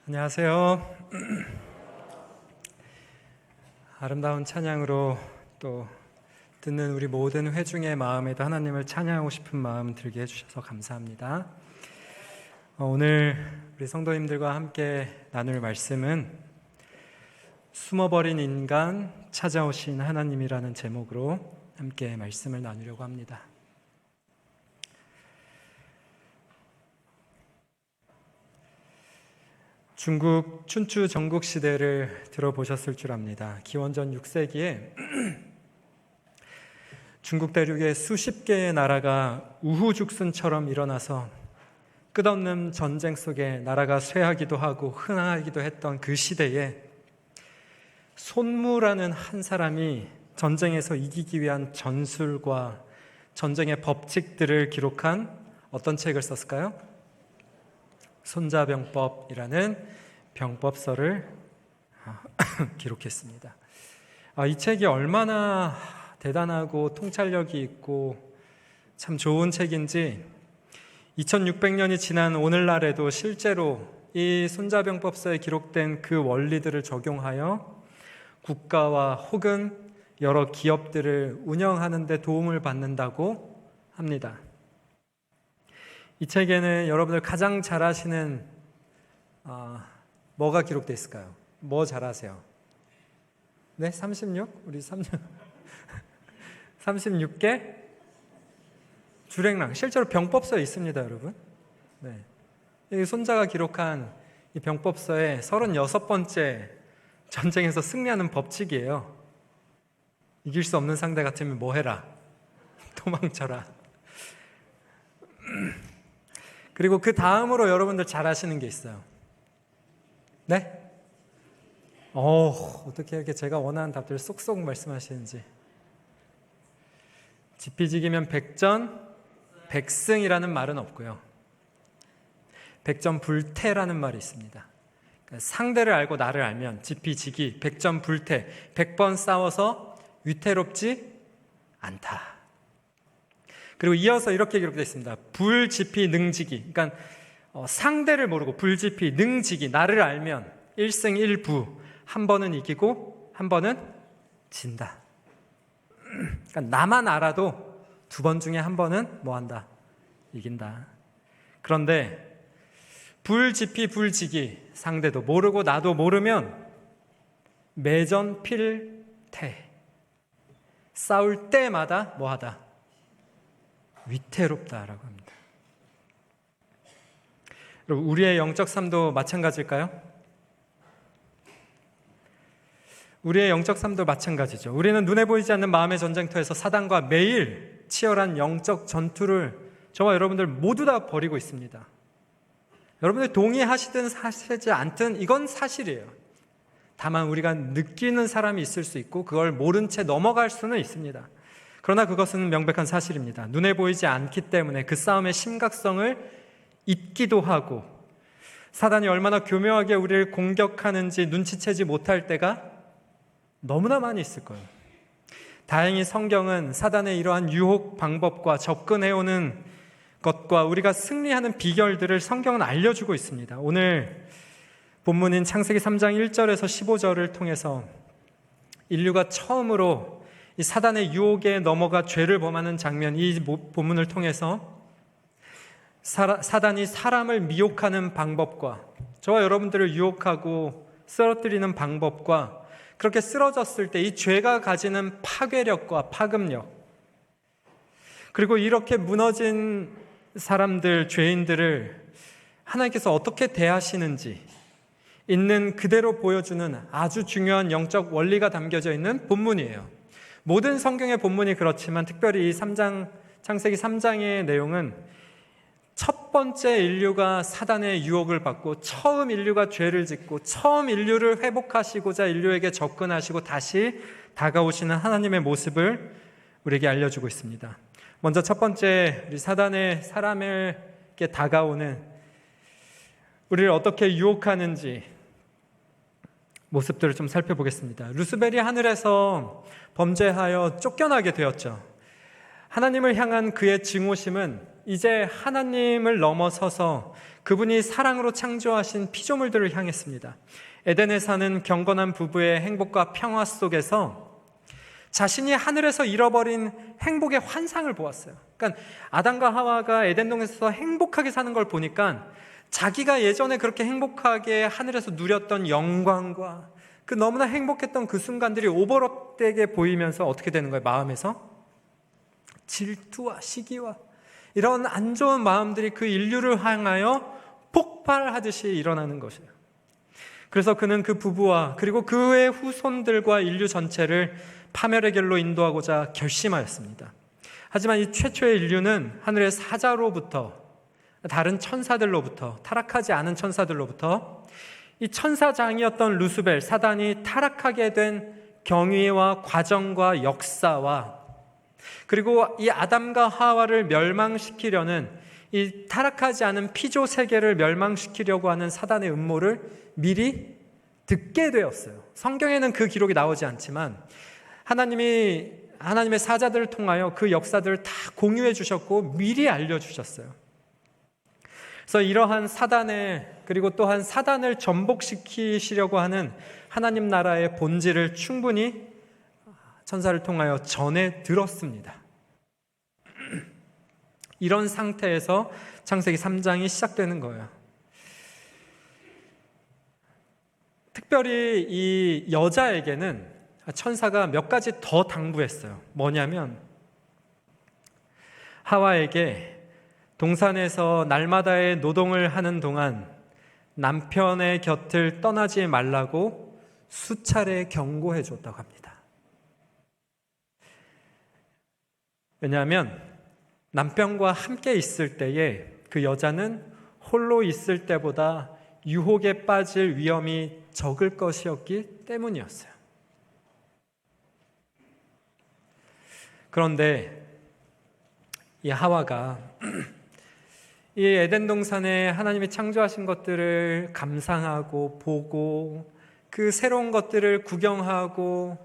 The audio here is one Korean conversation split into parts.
안녕하세요. 아름다운 찬양으로 또 듣는 우리 모든 회중의 마음에도 하나님을 찬양하고 싶은 마음 들게 해주셔서 감사합니다. 오늘 우리 성도님들과 함께 나눌 말씀은 숨어버린 인간 찾아오신 하나님이라는 제목으로 함께 말씀을 나누려고 합니다. 중국 춘추 전국 시대를 들어보셨을 줄 압니다. 기원전 6세기에 중국 대륙의 수십 개의 나라가 우후죽순처럼 일어나서 끝없는 전쟁 속에 나라가 쇠하기도 하고 흥하기도 했던 그 시대에 손무라는 한 사람이 전쟁에서 이기기 위한 전술과 전쟁의 법칙들을 기록한 어떤 책을 썼을까요? 손자병법이라는 병법서를 기록했습니다. 이 책이 얼마나 대단하고 통찰력이 있고 참 좋은 책인지 2600년이 지난 오늘날에도 실제로 이 손자병법서에 기록된 그 원리들을 적용하여 국가와 혹은 여러 기업들을 운영하는 데 도움을 받는다고 합니다. 이 책에는 여러분들 가장 잘 아시는 뭐가 기록되어 있을까요? 뭐 잘 아세요? 네? 36? 우리 36개? 주랭랑 실제로 병법서에 있습니다, 여러분. 네. 이 손자가 기록한 이 병법서의 36번째 전쟁에서 승리하는 법칙이에요. 이길 수 없는 상대 같으면 뭐 해라? 도망쳐라. 그리고 그 다음으로 여러분들 잘 아시는 게 있어요. 네? 어떻게 이렇게 제가 원하는 답들을 쏙쏙 말씀하시는지. 지피지기면 백전백승이라는 말은 없고요. 백전불태라는 말이 있습니다. 그러니까 상대를 알고 나를 알면 지피지기, 백전불태, 100번 싸워서 위태롭지 않다. 그리고 이어서 이렇게 기록되어 있습니다. 불지피 능지기. 그러니까 상대를 모르고 불지피 능지기. 나를 알면 1승 1부. 한 번은 이기고 한 번은 진다. 그러니까 나만 알아도 2번 중에 한 번은 뭐 한다? 이긴다. 그런데 불지피 불지기. 상대도 모르고 나도 모르면 매전필태. 싸울 때마다 뭐 하다? 위태롭다라고 합니다. 여러분, 우리의 영적 삶도 마찬가지일까요? 우리의 영적 삶도 마찬가지죠. 우리는 눈에 보이지 않는 마음의 전쟁터에서 사단과 매일 치열한 영적 전투를 저와 여러분들 모두 다 벌이고 있습니다. 여러분들 동의하시든 하시지 않든 이건 사실이에요. 다만 우리가 느끼는 사람이 있을 수 있고 그걸 모른 채 넘어갈 수는 있습니다. 그러나 그것은 명백한 사실입니다. 눈에 보이지 않기 때문에 그 싸움의 심각성을 잊기도 하고 사단이 얼마나 교묘하게 우리를 공격하는지 눈치채지 못할 때가 너무나 많이 있을 거예요. 다행히 성경은 사단의 이러한 유혹 방법과 접근해오는 것과 우리가 승리하는 비결들을 성경은 알려주고 있습니다. 오늘 본문인 창세기 3장 1절에서 15절을 통해서 인류가 처음으로 이 사단의 유혹에 넘어가 죄를 범하는 장면, 이 본문을 통해서 사단이 사람을 미혹하는 방법과 저와 여러분들을 유혹하고 쓰러뜨리는 방법과 그렇게 쓰러졌을 때 이 죄가 가지는 파괴력과 파급력, 그리고 이렇게 무너진 사람들, 죄인들을 하나님께서 어떻게 대하시는지 있는 그대로 보여주는 아주 중요한 영적 원리가 담겨져 있는 본문이에요. 모든 성경의 본문이 그렇지만 특별히 이 창세기 3장의 내용은 첫 번째 인류가 사단의 유혹을 받고 처음 인류가 죄를 짓고 처음 인류를 회복하시고자 인류에게 접근하시고 다시 다가오시는 하나님의 모습을 우리에게 알려주고 있습니다. 먼저 첫 번째, 우리 사단의 사람에게 다가오는 우리를 어떻게 유혹하는지 모습들을 좀 살펴보겠습니다. 루스벨이 하늘에서 범죄하여 쫓겨나게 되었죠. 하나님을 향한 그의 증오심은 이제 하나님을 넘어서서 그분이 사랑으로 창조하신 피조물들을 향했습니다. 에덴에 사는 경건한 부부의 행복과 평화 속에서 자신이 하늘에서 잃어버린 행복의 환상을 보았어요. 그러니까 아담과 하와가 에덴 동산에서 행복하게 사는 걸 보니까 자기가 예전에 그렇게 행복하게 하늘에서 누렸던 영광과 그 너무나 행복했던 그 순간들이 오버랩되게 보이면서 어떻게 되는 거예요? 마음에서 질투와 시기와 이런 안 좋은 마음들이 그 인류를 향하여 폭발하듯이 일어나는 것이에요. 그래서 그는 그 부부와 그리고 그의 후손들과 인류 전체를 파멸의 길로 인도하고자 결심하였습니다. 하지만 이 최초의 인류는 하늘의 사자로부터, 다른 천사들로부터, 타락하지 않은 천사들로부터 이 천사장이었던 루스벨, 사단이 타락하게 된 경위와 과정과 역사와 그리고 이 아담과 하와를 멸망시키려는 이 타락하지 않은 피조 세계를 멸망시키려고 하는 사단의 음모를 미리 듣게 되었어요. 성경에는 그 기록이 나오지 않지만 하나님의 사자들을 통하여 그 역사들을 다 공유해 주셨고 미리 알려주셨어요. 그래서 이러한 사단을 그리고 또한 사단을 전복시키시려고 하는 하나님 나라의 본질을 충분히 천사를 통하여 전해 들었습니다. 이런 상태에서 창세기 3장이 시작되는 거예요. 특별히 이 여자에게는 천사가 몇 가지 더 당부했어요. 뭐냐면 하와에게 동산에서 날마다의 노동을 하는 동안 남편의 곁을 떠나지 말라고 수차례 경고해 줬다고 합니다. 왜냐하면 남편과 함께 있을 때에 그 여자는 홀로 있을 때보다 유혹에 빠질 위험이 적을 것이었기 때문이었어요. 그런데 이 하와가 이 에덴 동산에 하나님이 창조하신 것들을 감상하고 보고 그 새로운 것들을 구경하고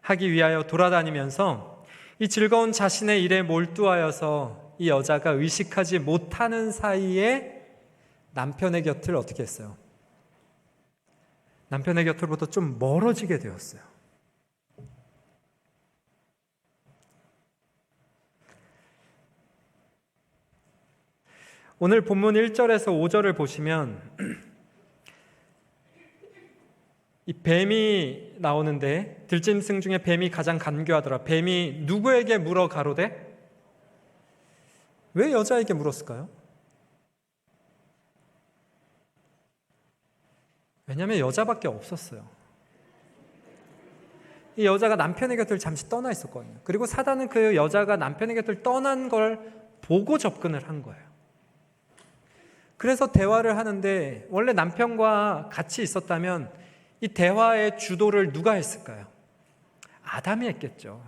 하기 위하여 돌아다니면서 이 즐거운 자신의 일에 몰두하여서 이 여자가 의식하지 못하는 사이에 남편의 곁을 어떻게 했어요? 남편의 곁으로부터 좀 멀어지게 되었어요. 오늘 본문 1절에서 5절을 보시면 이 뱀이 나오는데 들짐승 중에 뱀이 가장 간교하더라. 뱀이 누구에게 물어 가로되? 왜 여자에게 물었을까요? 왜냐하면 여자밖에 없었어요. 이 여자가 남편의 곁을 잠시 떠나 있었거든요. 그리고 사단은 그 여자가 남편의 곁을 떠난 걸 보고 접근을 한 거예요. 그래서 대화를 하는데 원래 남편과 같이 있었다면 이 대화의 주도를 누가 했을까요? 아담이 했겠죠.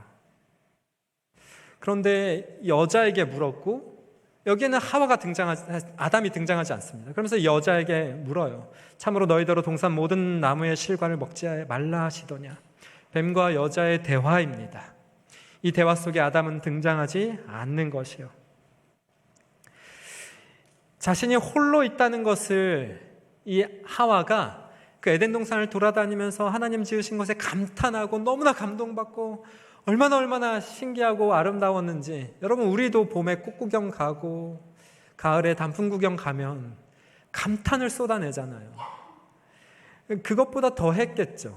그런데 여자에게 물었고 여기에는 아담이 등장하지 않습니다. 그러면서 여자에게 물어요. 참으로 너희더러 동산 모든 나무의 실과를 먹지 말라 하시더냐. 뱀과 여자의 대화입니다. 이 대화 속에 아담은 등장하지 않는 것이요. 자신이 홀로 있다는 것을 이 하와가 그 에덴 동산을 돌아다니면서 하나님 지으신 것에 감탄하고 너무나 감동받고 얼마나 신기하고 아름다웠는지. 여러분, 우리도 봄에 꽃구경 가고 가을에 단풍 구경 가면 감탄을 쏟아내잖아요. 그것보다 더 했겠죠.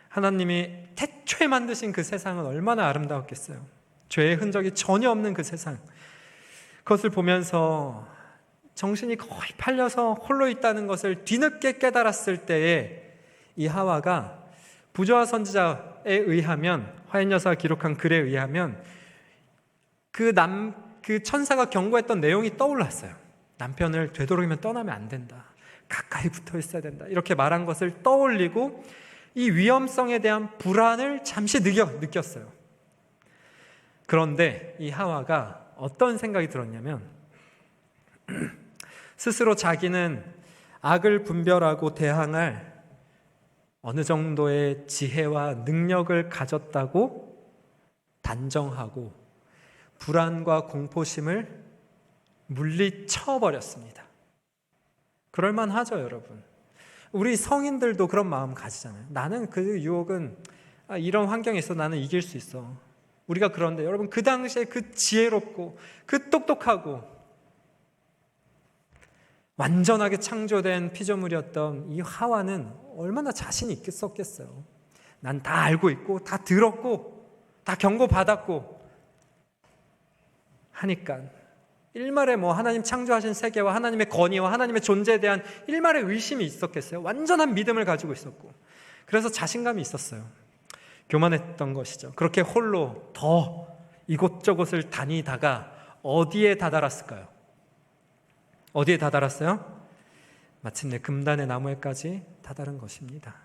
하나님이 태초에 만드신 그 세상은 얼마나 아름다웠겠어요. 죄의 흔적이 전혀 없는 그 세상, 그것을 보면서 정신이 거의 팔려서 홀로 있다는 것을 뒤늦게 깨달았을 때에 이 하와가 부조와 선지자에 의하면, 화인 여사가 기록한 글에 의하면 그 천사가 경고했던 내용이 떠올랐어요. 남편을 되도록이면 떠나면 안 된다, 가까이 붙어 있어야 된다, 이렇게 말한 것을 떠올리고 이 위험성에 대한 불안을 잠시 느꼈어요. 그런데 이 하와가 어떤 생각이 들었냐면 스스로 자기는 악을 분별하고 대항할 어느 정도의 지혜와 능력을 가졌다고 단정하고 불안과 공포심을 물리쳐버렸습니다. 그럴만하죠, 여러분. 우리 성인들도 그런 마음 가지잖아요. 나는 그 유혹은 이런 환경에 있어 나는 이길 수 있어. 우리가 그런데 여러분, 그 당시에 그 지혜롭고 그 똑똑하고 완전하게 창조된 피조물이었던 이 하와는 얼마나 자신이 있었겠어요. 난 다 알고 있고 다 들었고 다 경고받았고 하니까 일말에 하나님 창조하신 세계와 하나님의 권위와 하나님의 존재에 대한 일말의 의심이 있었겠어요? 완전한 믿음을 가지고 있었고, 그래서 자신감이 있었어요. 교만했던 것이죠. 그렇게 홀로 더 이곳저곳을 다니다가 어디에 다다랐을까요? 어디에 다다랐어요? 마침내 금단의 나무에까지 다다른 것입니다.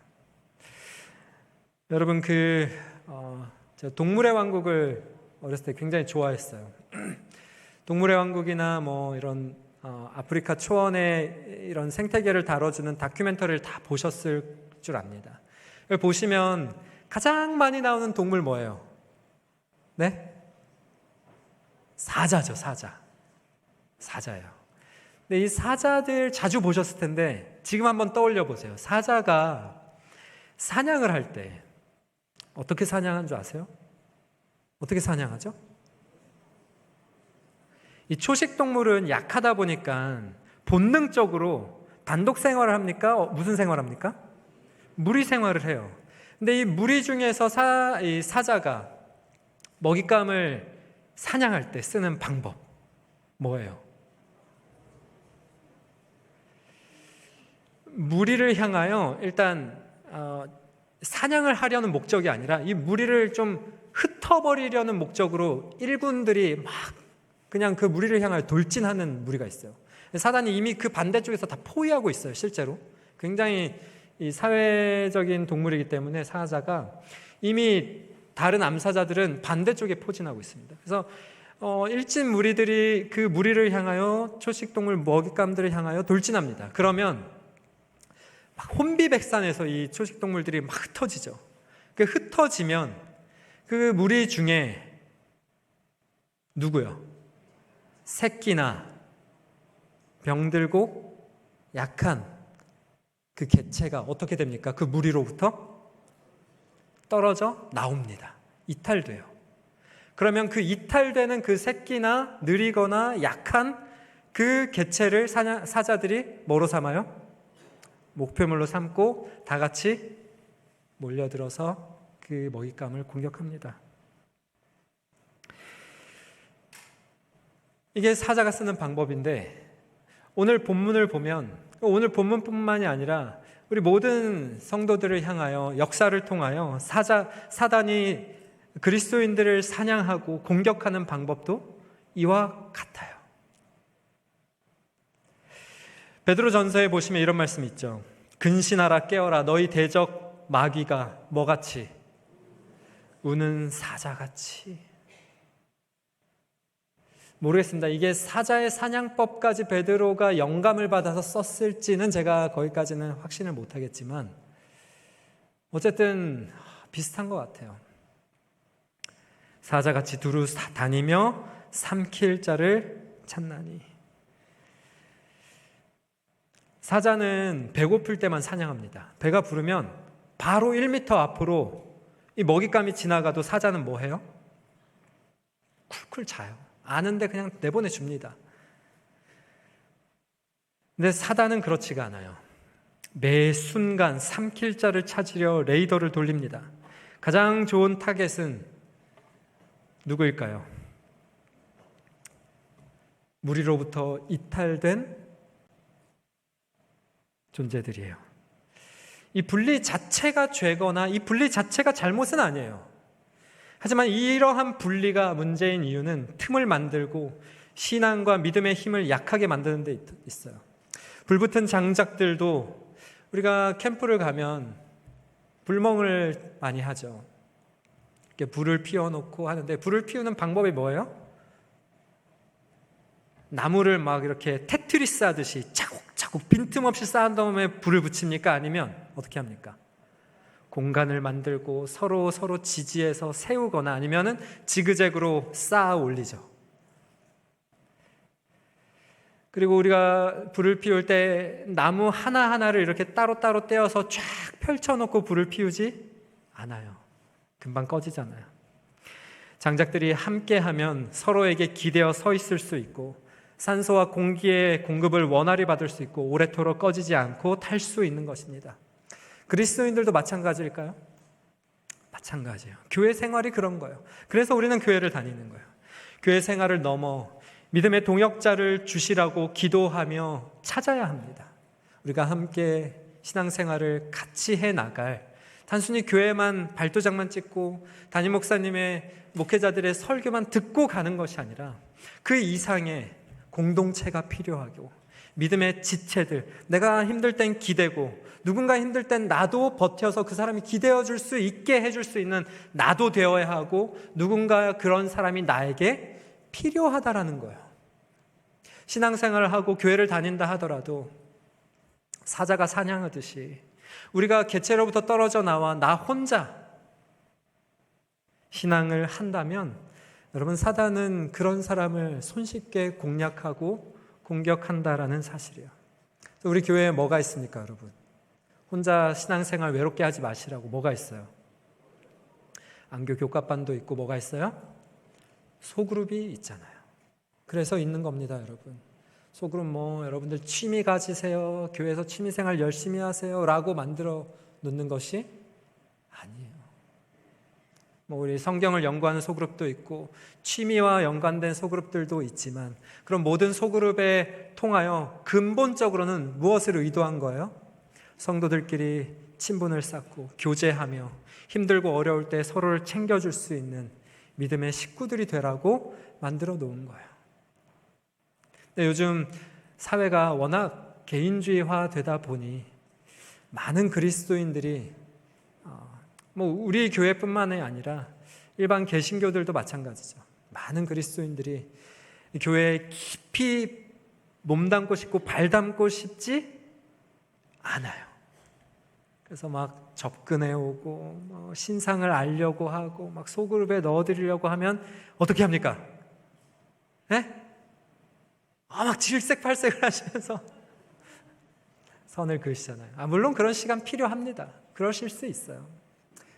여러분, 제가 동물의 왕국을 어렸을 때 굉장히 좋아했어요. 동물의 왕국이나 이런 아프리카 초원의 이런 생태계를 다뤄주는 다큐멘터리를 다 보셨을 줄 압니다. 여기 보시면 가장 많이 나오는 동물 뭐예요? 네? 사자죠, 사자. 사자예요. 근데 이 사자들 자주 보셨을 텐데 지금 한번 떠올려 보세요. 사자가 사냥을 할 때 어떻게 사냥하는 줄 아세요? 어떻게 사냥하죠? 이 초식 동물은 약하다 보니까 본능적으로 단독 생활을 합니까? 무슨 생활을 합니까? 무리 생활을 해요. 근데 이 무리 중에서 이 사자가 먹잇감을 사냥할 때 쓰는 방법 뭐예요? 무리를 향하여 일단 사냥을 하려는 목적이 아니라 이 무리를 좀 흩어버리려는 목적으로 일군들이 막 그냥 그 무리를 향하여 돌진하는 무리가 있어요. 사단이 이미 그 반대쪽에서 다 포위하고 있어요. 실제로 굉장히 이 사회적인 동물이기 때문에 사자가 이미 다른 암사자들은 반대쪽에 포진하고 있습니다. 그래서 일진 무리들이 그 무리를 향하여 초식동물 먹잇감들을 향하여 돌진합니다. 그러면 막 혼비백산해서 이 초식동물들이 막 흩어지죠. 그 흩어지면 그 무리 중에 누구요? 새끼나 병들고 약한 그 개체가 어떻게 됩니까? 그 무리로부터 떨어져 나옵니다. 이탈돼요. 그러면 그 이탈되는 그 새끼나 느리거나 약한 그 개체를 사자들이 뭐로 삼아요? 목표물로 삼고 다 같이 몰려들어서 그 먹잇감을 공격합니다. 이게 사자가 쓰는 방법인데, 오늘 본문을 보면 오늘 본문뿐만이 아니라 우리 모든 성도들을 향하여 역사를 통하여 사단이 그리스도인들을 사냥하고 공격하는 방법도 이와 같아요. 베드로전서에 보시면 이런 말씀이 있죠. 근신하라, 깨어라, 너희 대적 마귀가 뭐같이? 우는 사자같이. 모르겠습니다. 이게 사자의 사냥법까지 베드로가 영감을 받아서 썼을지는 제가 거기까지는 확신을 못하겠지만 어쨌든 비슷한 것 같아요. 사자같이 두루 다니며 삼킬 자를 찾나니. 사자는 배고플 때만 사냥합니다. 배가 부르면 바로 1m 앞으로 이 먹잇감이 지나가도 사자는 뭐 해요? 쿨쿨 자요. 아는데 그냥 내보내줍니다. 근데 사단은 그렇지가 않아요. 매 순간 삼킬 자를 찾으려 레이더를 돌립니다. 가장 좋은 타겟은 누구일까요? 무리로부터 이탈된 존재들이에요. 이 분리 자체가 죄거나 이 분리 자체가 잘못은 아니에요. 하지만 이러한 분리가 문제인 이유는 틈을 만들고 신앙과 믿음의 힘을 약하게 만드는 데 있어요. 불붙은 장작들도 우리가 캠프를 가면 불멍을 많이 하죠. 이렇게 불을 피워놓고 하는데 불을 피우는 방법이 뭐예요? 나무를 막 이렇게 테트리스 하듯이 차곡차곡 빈틈없이 쌓은 다음에 불을 붙입니까? 아니면 어떻게 합니까? 공간을 만들고 서로 지지해서 세우거나 아니면은 지그재그로 쌓아 올리죠. 그리고 우리가 불을 피울 때 나무 하나하나를 이렇게 따로따로 떼어서 쫙 펼쳐놓고 불을 피우지 않아요. 금방 꺼지잖아요. 장작들이 함께하면 서로에게 기대어 서 있을 수 있고 산소와 공기의 공급을 원활히 받을 수 있고 오래도록 꺼지지 않고 탈 수 있는 것입니다. 그리스도인들도 마찬가지일까요? 마찬가지예요. 교회 생활이 그런 거예요. 그래서 우리는 교회를 다니는 거예요. 교회 생활을 넘어 믿음의 동역자를 주시라고 기도하며 찾아야 합니다. 우리가 함께 신앙생활을 같이 해나갈, 단순히 교회만 발도장만 찍고 담임 목사님의 목회자들의 설교만 듣고 가는 것이 아니라 그 이상의 공동체가 필요하고 믿음의 지체들, 내가 힘들 땐 기대고 누군가 힘들 땐 나도 버텨서 그 사람이 기대어 줄 수 있게 해줄 수 있는 나도 되어야 하고 누군가 그런 사람이 나에게 필요하다라는 거예요. 신앙생활을 하고 교회를 다닌다 하더라도 사자가 사냥하듯이 우리가 개체로부터 떨어져 나와 나 혼자 신앙을 한다면 여러분, 사단은 그런 사람을 손쉽게 공략하고 공격한다라는 사실이에요. 우리 교회에 뭐가 있습니까, 여러분? 혼자 신앙생활 외롭게 하지 마시라고 뭐가 있어요? 안교 교과반도 있고 뭐가 있어요? 소그룹이 있잖아요. 그래서 있는 겁니다, 여러분. 소그룹 여러분들 취미 가지세요, 교회에서 취미생활 열심히 하세요 라고 만들어 놓는 것이 아니에요. 우리 성경을 연구하는 소그룹도 있고 취미와 연관된 소그룹들도 있지만 그럼 모든 소그룹에 통하여 근본적으로는 무엇을 의도한 거예요? 성도들끼리 친분을 쌓고 교제하며 힘들고 어려울 때 서로를 챙겨줄 수 있는 믿음의 식구들이 되라고 만들어 놓은 거예요. 근데 요즘 사회가 워낙 개인주의화 되다 보니 많은 그리스도인들이 우리 교회뿐만이 아니라 일반 개신교들도 마찬가지죠. 많은 그리스도인들이 교회에 깊이 몸담고 싶고 발담고 싶지 않아요. 그래서 막 접근해 오고 신상을 알려고 하고 막 소그룹에 넣어드리려고 하면 어떻게 합니까? 네? 막 질색팔색을 하시면서 선을 그으시잖아요. 물론 그런 시간 필요합니다. 그러실 수 있어요.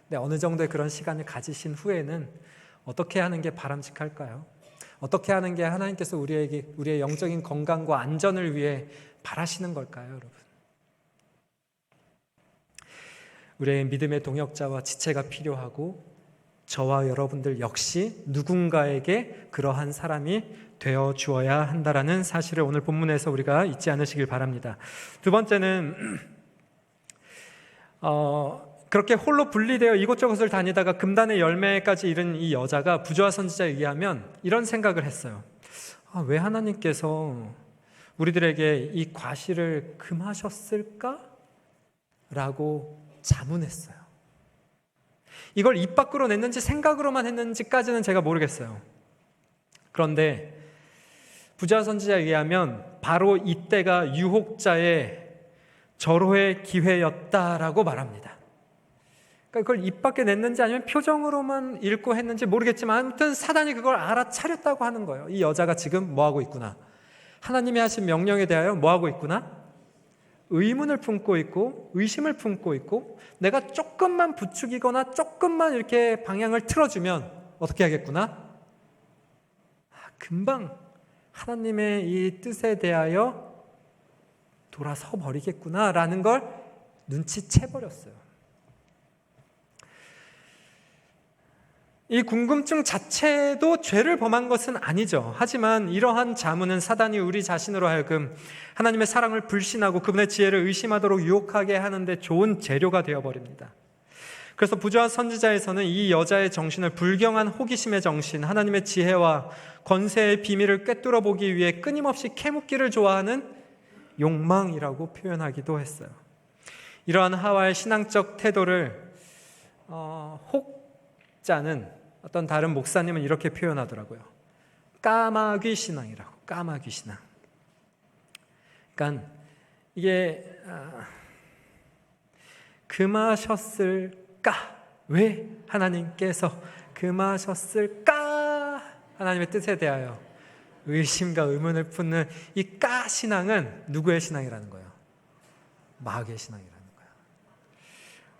근데 어느 정도의 그런 시간을 가지신 후에는 어떻게 하는 게 바람직할까요? 어떻게 하는 게 하나님께서 우리의 영적인 건강과 안전을 위해 바라시는 걸까요, 여러분? 우리의 믿음의 동역자와 지체가 필요하고 저와 여러분들 역시 누군가에게 그러한 사람이 되어 주어야 한다라는 사실을 오늘 본문에서 우리가 잊지 않으시길 바랍니다. 두 번째는 그렇게 홀로 분리되어 이곳저곳을 다니다가 금단의 열매까지 이른 이 여자가 부조와 선지자에 의하면 이런 생각을 했어요. 왜 하나님께서 우리들에게 이 과실을 금하셨을까? 라고 자문했어요. 이걸 입 밖으로 냈는지 생각으로만 했는지까지는 제가 모르겠어요. 그런데 부조와 선지자에 의하면 바로 이때가 유혹자의 절호의 기회였다라고 말합니다. 그러니까 그걸 입 밖에 냈는지 아니면 표정으로만 읽고 했는지 모르겠지만 아무튼 사단이 그걸 알아차렸다고 하는 거예요. 이 여자가 지금 뭐하고 있구나, 하나님이 하신 명령에 대하여 뭐하고 있구나, 의문을 품고 있고 의심을 품고 있고 내가 조금만 부추기거나 조금만 이렇게 방향을 틀어주면 어떻게 하겠구나, 금방 하나님의 이 뜻에 대하여 돌아서 버리겠구나라는 걸 눈치채버렸어요. 이 궁금증 자체도 죄를 범한 것은 아니죠. 하지만 이러한 자문은 사단이 우리 자신으로 하여금 하나님의 사랑을 불신하고 그분의 지혜를 의심하도록 유혹하게 하는데 좋은 재료가 되어버립니다. 그래서 부조와 선지자에서는 이 여자의 정신을 불경한 호기심의 정신, 하나님의 지혜와 권세의 비밀을 꿰뚫어 보기 위해 끊임없이 캐묻기를 좋아하는 욕망이라고 표현하기도 했어요. 이러한 하와의 신앙적 태도를 혹자는 어떤 다른 목사님은 이렇게 표현하더라고요. 까마귀 신앙이라고. 까마귀 신앙. 그러니까 이게 금하셨을까? 왜 하나님께서 금하셨을까? 하나님의 뜻에 대하여 의심과 의문을 품는 이 신앙은 누구의 신앙이라는 거예요? 마귀의 신앙이라는 거예요.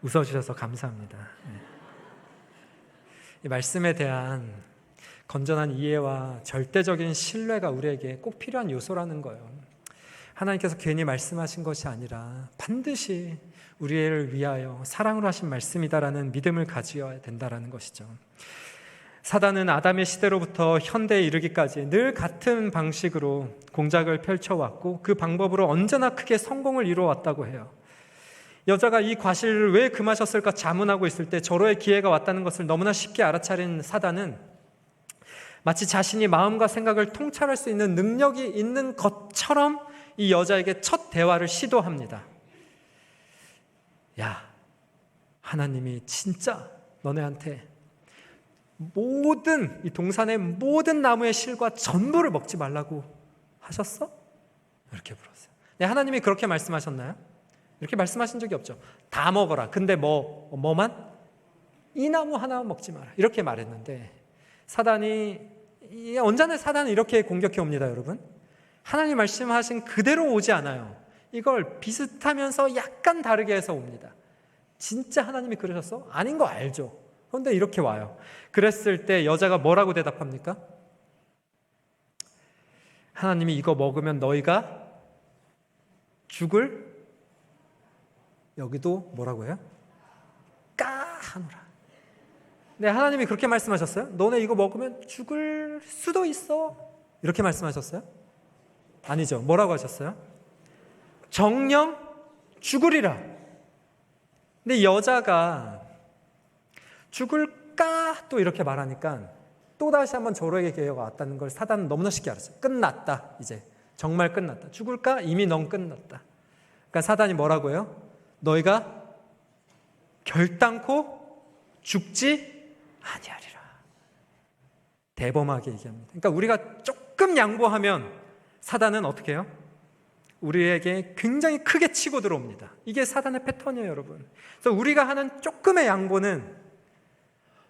웃어주셔서 감사합니다. 이 말씀에 대한 건전한 이해와 절대적인 신뢰가 우리에게 꼭 필요한 요소라는 거예요. 하나님께서 괜히 말씀하신 것이 아니라 반드시 우리를 위하여 사랑으로 하신 말씀이다라는 믿음을 가져야 된다는 것이죠. 사단은 아담의 시대로부터 현대에 이르기까지 늘 같은 방식으로 공작을 펼쳐왔고 그 방법으로 언제나 크게 성공을 이루어왔다고 해요. 여자가 이 과실을 왜 금하셨을까 자문하고 있을 때 절호의 기회가 왔다는 것을 너무나 쉽게 알아차린 사단은 마치 자신이 마음과 생각을 통찰할 수 있는 능력이 있는 것처럼 이 여자에게 첫 대화를 시도합니다. 야, 하나님이 진짜 너네한테 모든 이 동산의 모든 나무의 실과 전부를 먹지 말라고 하셨어? 이렇게 물었어요. 네, 하나님이 그렇게 말씀하셨나요? 이렇게 말씀하신 적이 없죠. 다 먹어라. 근데 뭐만? 이 나무 하나만 먹지 마라. 이렇게 말했는데 언제나 사단은 이렇게 공격해 옵니다, 여러분. 하나님 말씀하신 그대로 오지 않아요. 이걸 비슷하면서 약간 다르게 해서 옵니다. 진짜 하나님이 그러셨어? 아닌 거 알죠? 그런데 이렇게 와요. 그랬을 때 여자가 뭐라고 대답합니까? 하나님이 이거 먹으면 너희가 죽을, 여기도 뭐라고 해요? 하노라. 네, 하나님이 그렇게 말씀하셨어요? 너네 이거 먹으면 죽을 수도 있어. 이렇게 말씀하셨어요? 아니죠. 뭐라고 하셨어요? 정녕 죽으리라. 근데 여자가 죽을까? 또 이렇게 말하니까 또다시 한번 절호의 기회가 왔다는 걸 사단은 너무나 쉽게 알았어요. 끝났다. 이제 정말 끝났다. 죽을까? 이미 넌 끝났다. 그러니까 사단이 뭐라고 해요? 너희가 결단코 죽지 아니하리라. 대범하게 얘기합니다. 그러니까 우리가 조금 양보하면 사단은 어떻게 해요? 우리에게 굉장히 크게 치고 들어옵니다. 이게 사단의 패턴이에요, 여러분. 그래서 우리가 하는 조금의 양보는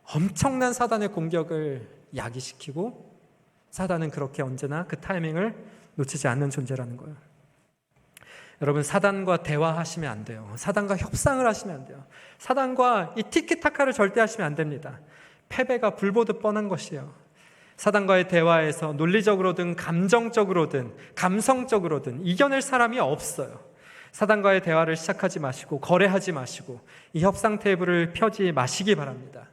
엄청난 사단의 공격을 야기시키고 사단은 그렇게 언제나 그 타이밍을 놓치지 않는 존재라는 거예요. 여러분, 사단과 대화하시면 안 돼요. 사단과 협상을 하시면 안 돼요. 사단과 이 티키타카를 절대 하시면 안 됩니다. 패배가 불보듯 뻔한 것이에요. 사단과의 대화에서 논리적으로든 감정적으로든 감성적으로든 이겨낼 사람이 없어요. 사단과의 대화를 시작하지 마시고 거래하지 마시고 이 협상 테이블을 펴지 마시기 바랍니다.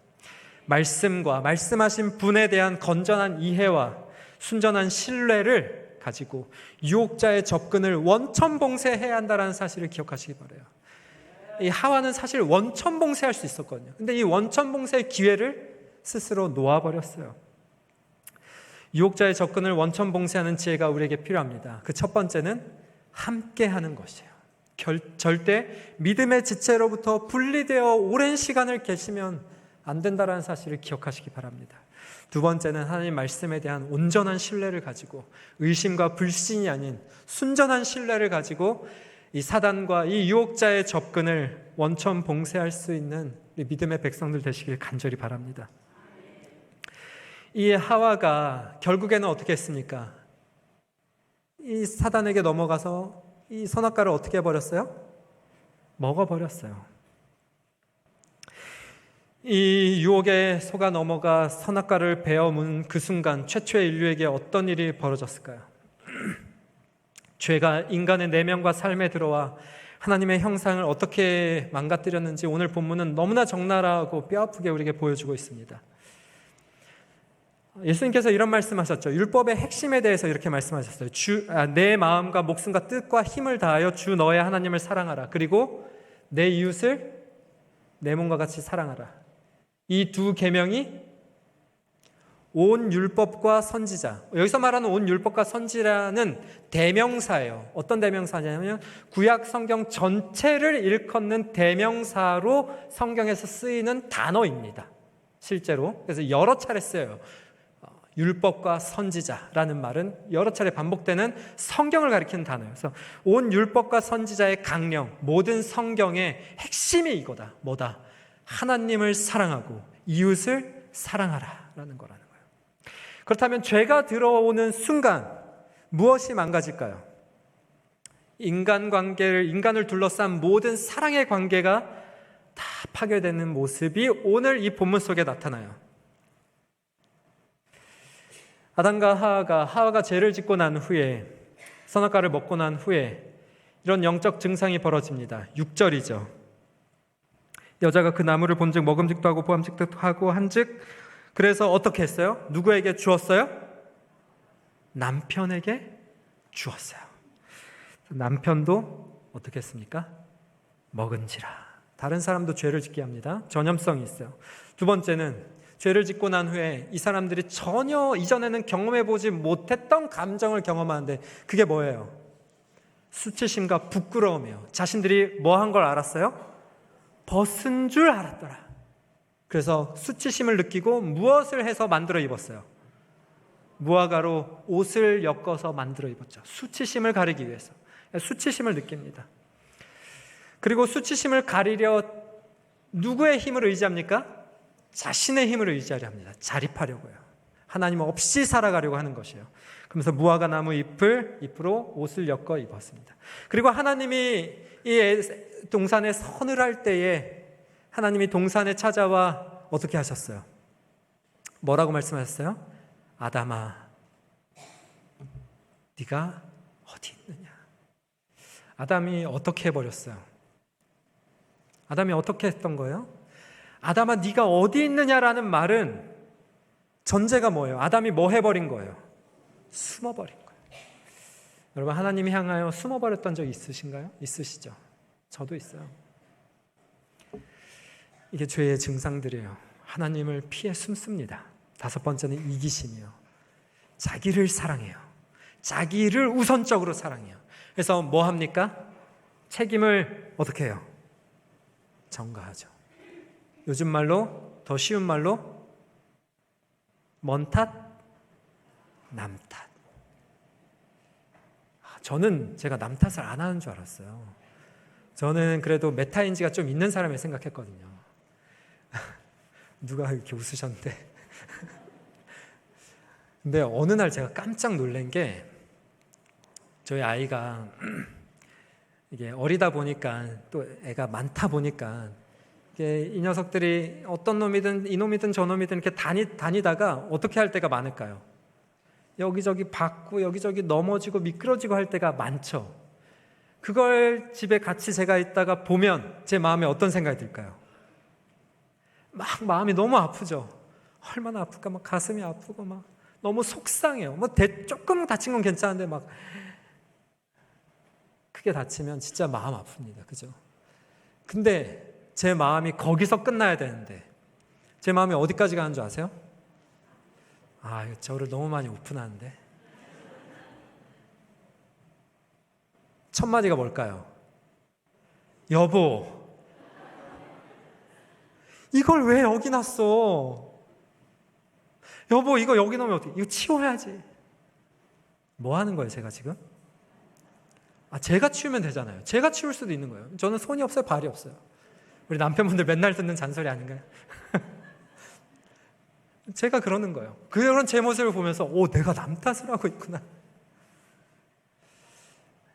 말씀과 말씀하신 분에 대한 건전한 이해와 순전한 신뢰를 가지고 유혹자의 접근을 원천봉쇄해야 한다는 사실을 기억하시기 바라요. 이 하와는 사실 원천봉쇄할 수 있었거든요. 근데 이 원천봉쇄의 기회를 스스로 놓아버렸어요. 유혹자의 접근을 원천봉쇄하는 지혜가 우리에게 필요합니다. 그 첫 번째는 함께하는 것이에요. 절대 믿음의 지체로부터 분리되어 오랜 시간을 계시면 안 된다는 사실을 기억하시기 바랍니다. 두 번째는 하나님 말씀에 대한 온전한 신뢰를 가지고 의심과 불신이 아닌 순전한 신뢰를 가지고 이 사단과 이 유혹자의 접근을 원천 봉쇄할 수 있는 우리 믿음의 백성들 되시길 간절히 바랍니다. 이 하와가 결국에는 어떻게 했습니까? 이 사단에게 넘어가서 이 선악과를 어떻게 해버렸어요? 먹어버렸어요. 이 유혹에 속아 넘어가 선악과를 베어문 그 순간 최초의 인류에게 어떤 일이 벌어졌을까요? 죄가 인간의 내면과 삶에 들어와 하나님의 형상을 어떻게 망가뜨렸는지 오늘 본문은 너무나 적나라하고 뼈아프게 우리에게 보여주고 있습니다. 예수님께서 이런 말씀하셨죠. 율법의 핵심에 대해서 이렇게 말씀하셨어요. 내 마음과 목숨과 뜻과 힘을 다하여 주 너의 하나님을 사랑하라. 그리고 내 이웃을 내 몸과 같이 사랑하라. 이 두 계명이 온 율법과 선지자, 여기서 말하는 온 율법과 선지자는 대명사예요. 어떤 대명사냐면 구약 성경 전체를 일컫는 대명사로 성경에서 쓰이는 단어입니다. 실제로. 그래서 여러 차례 쓰여요. 율법과 선지자라는 말은 여러 차례 반복되는 성경을 가리키는 단어예요. 그래서 온 율법과 선지자의 강령, 모든 성경의 핵심이 이거다. 뭐다? 하나님을 사랑하고 이웃을 사랑하라라는 거라는 거예요. 그렇다면 죄가 들어오는 순간 무엇이 망가질까요? 인간을 둘러싼 모든 사랑의 관계가 다 파괴되는 모습이 오늘 이 본문 속에 나타나요. 아담과 하와가 죄를 짓고 난 후에, 선악과를 먹고 난 후에 이런 영적 증상이 벌어집니다. 6절이죠. 여자가 그 나무를 본즉 먹음직도 하고 보암직도 하고 한즉, 그래서 어떻게 했어요? 누구에게 주었어요? 남편에게 주었어요. 남편도 어떻게 했습니까? 먹은지라. 다른 사람도 죄를 짓게 합니다. 전염성이 있어요. 두 번째는 죄를 짓고 난 후에 이 사람들이 전혀 이전에는 경험해보지 못했던 감정을 경험하는데, 그게 뭐예요? 수치심과 부끄러움이에요. 자신들이 뭐 한 걸 알았어요? 벗은 줄 알았더라. 그래서 수치심을 느끼고 무엇을 해서 만들어 입었어요? 무화과로 옷을 엮어서 만들어 입었죠. 수치심을 가리기 위해서. 수치심을 느낍니다. 그리고 수치심을 가리려 누구의 힘을 의지합니까? 자신의 힘을 의지하려 합니다. 자립하려고요. 하나님 없이 살아가려고 하는 것이에요. 그러면서 무화과 나무 잎으로 옷을 엮어 입었습니다. 그리고 하나님이 이 동산에 서늘할 때에 하나님이 동산에 찾아와 어떻게 하셨어요? 뭐라고 말씀하셨어요? 아담아, 네가 어디 있느냐? 아담이 어떻게 해버렸어요? 아담이 어떻게 했던 거예요? 아담아, 네가 어디 있느냐라는 말은 전제가 뭐예요? 아담이 뭐 해버린 거예요? 숨어버린 거예요. 여러분, 하나님이 향하여 숨어버렸던 적 있으신가요? 있으시죠? 저도 있어요. 이게 죄의 증상들이에요. 하나님을 피해 숨습니다. 다섯 번째는 이기심이요. 자기를 사랑해요. 자기를 우선적으로 사랑해요. 그래서 뭐 합니까? 책임을 어떻게 해요? 전가하죠. 요즘 말로, 더 쉬운 말로 먼 탓, 남 탓. 저는 제가 남 탓을 안 하는 줄 알았어요. 저는 그래도 메타인지가 좀 있는 사람을 생각했거든요. 누가 이렇게 웃으셨는데. 근데 어느 날 제가 깜짝 놀란 게, 저희 아이가 이게 어리다 보니까, 또 애가 많다 보니까, 이 녀석들이 어떤 놈이든 이놈이든 저놈이든 이렇게 다니다가 어떻게 할 때가 많을까요? 여기저기 받고 여기저기 넘어지고 미끄러지고 할 때가 많죠. 그걸 집에 같이 제가 있다가 보면 제 마음에 어떤 생각이 들까요? 막 마음이 너무 아프죠. 얼마나 아플까? 막 가슴이 아프고 막 너무 속상해요. 뭐 조금 다친 건 괜찮은데 막 크게 다치면 진짜 마음 아픕니다. 그죠? 근데 제 마음이 거기서 끝나야 되는데 제 마음이 어디까지 가는 줄 아세요? 저를 너무 많이 오픈하는데. 첫 마디가 뭘까요? 여보, 이걸 왜 여기 놨어? 여보, 이거 여기 놓으면 어떻게? 이거 치워야지. 뭐 하는 거예요, 제가 지금? 제가 치우면 되잖아요. 제가 치울 수도 있는 거예요. 저는 손이 없어요, 발이 없어요. 우리 남편분들 맨날 듣는 잔소리 아닌가요? 제가 그러는 거예요. 그런 제 모습을 보면서 내가 남 탓을 하고 있구나.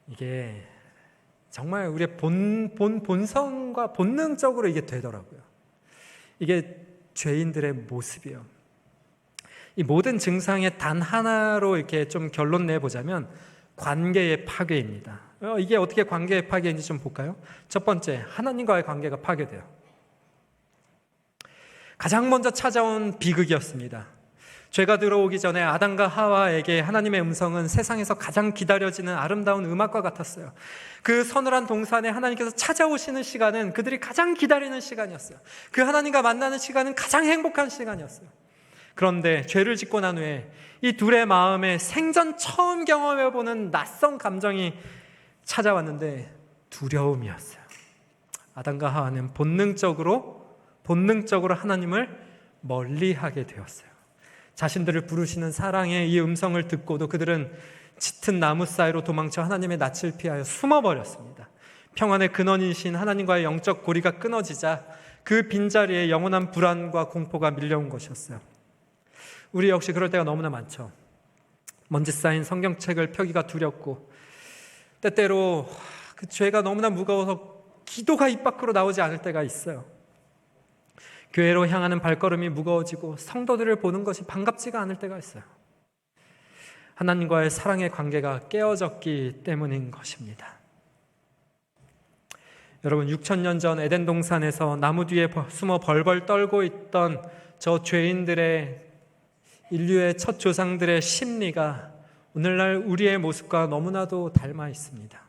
이게 정말 우리의 본성과 본능적으로 이게 되더라고요. 이게 죄인들의 모습이에요. 이 모든 증상의 단 하나로 이렇게 좀 결론 내보자면 관계의 파괴입니다. 이게 어떻게 관계의 파괴인지 좀 볼까요? 첫 번째, 하나님과의 관계가 파괴돼요. 가장 먼저 찾아온 비극이었습니다. 죄가 들어오기 전에 아담과 하와에게 하나님의 음성은 세상에서 가장 기다려지는 아름다운 음악과 같았어요. 그 서늘한 동산에 하나님께서 찾아오시는 시간은 그들이 가장 기다리는 시간이었어요. 그 하나님과 만나는 시간은 가장 행복한 시간이었어요. 그런데 죄를 짓고 난 후에 이 둘의 마음에 생전 처음 경험해보는 낯선 감정이 찾아왔는데 두려움이었어요. 아담과 하와는 본능적으로 하나님을 멀리하게 되었어요. 자신들을 부르시는 사랑의 이 음성을 듣고도 그들은 짙은 나무 사이로 도망쳐 하나님의 낯을 피하여 숨어버렸습니다. 평안의 근원이신 하나님과의 영적 고리가 끊어지자 그 빈자리에 영원한 불안과 공포가 밀려온 것이었어요. 우리 역시 그럴 때가 너무나 많죠. 먼지 쌓인 성경책을 펴기가 두렵고, 때때로 그 죄가 너무나 무거워서 기도가 입 밖으로 나오지 않을 때가 있어요. 교회로 향하는 발걸음이 무거워지고 성도들을 보는 것이 반갑지가 않을 때가 있어요. 하나님과의 사랑의 관계가 깨어졌기 때문인 것입니다. 여러분, 6,000년 전 에덴 동산에서 나무 뒤에 숨어 벌벌 떨고 있던 저 죄인들의, 인류의 첫 조상들의 심리가 오늘날 우리의 모습과 너무나도 닮아 있습니다.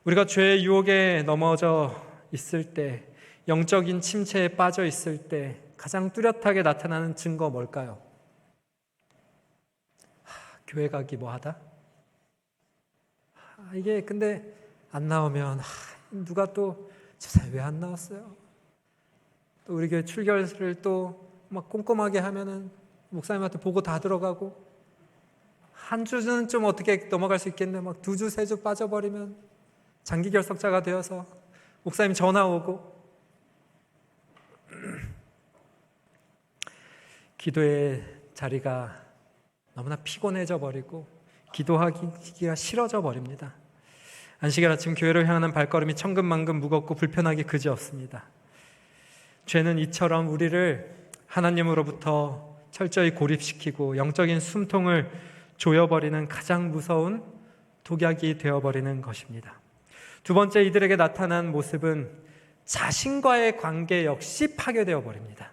우리가 죄의 유혹에 넘어져 있을 때, 영적인 침체에 빠져 있을 때 가장 뚜렷하게 나타나는 증거 뭘까요? 교회 가기 뭐하다? 이게 근데 안 나오면 누가 또 저 사람 왜 안 나왔어요? 또 우리 교회 출결을 또 막 꼼꼼하게 하면은 목사님한테 보고 다 들어가고, 한 주는 좀 어떻게 넘어갈 수 있겠네, 막 2주, 3주 빠져버리면 장기 결석자가 되어서 목사님 전화 오고. 기도의 자리가 너무나 피곤해져 버리고 기도하기가 싫어져 버립니다. 안식일 아침 교회를 향하는 발걸음이 천근만근 무겁고 불편하기 그지없습니다. 죄는 이처럼 우리를 하나님으로부터 철저히 고립시키고 영적인 숨통을 조여버리는 가장 무서운 독약이 되어버리는 것입니다. 두 번째, 이들에게 나타난 모습은 자신과의 관계 역시 파괴되어 버립니다.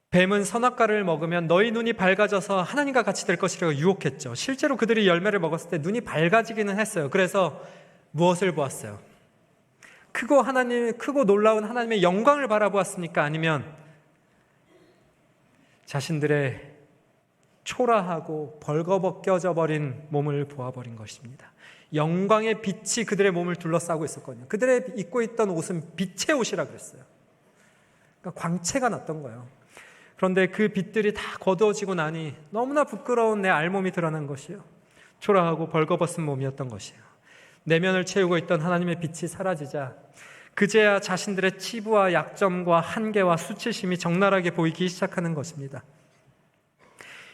뱀은 선악과를 먹으면 너희 눈이 밝아져서 하나님과 같이 될 것이라고 유혹했죠. 실제로 그들이 열매를 먹었을 때 눈이 밝아지기는 했어요. 그래서 무엇을 보았어요? 크고 놀라운 하나님의 영광을 바라보았습니까? 아니면 자신들의 초라하고 벌거벗겨져 버린 몸을 보아버린 것입니다. 영광의 빛이 그들의 몸을 둘러싸고 있었거든요. 그들의 입고 있던 옷은 빛의 옷이라 그랬어요. 그러니까 광채가 났던 거예요. 그런데 그 빛들이 다 거두어지고 나니 너무나 부끄러운 내 알몸이 드러난 것이에요. 초라하고 벌거벗은 몸이었던 것이에요. 내면을 채우고 있던 하나님의 빛이 사라지자 그제야 자신들의 치부와 약점과 한계와 수치심이 적나라하게 보이기 시작하는 것입니다.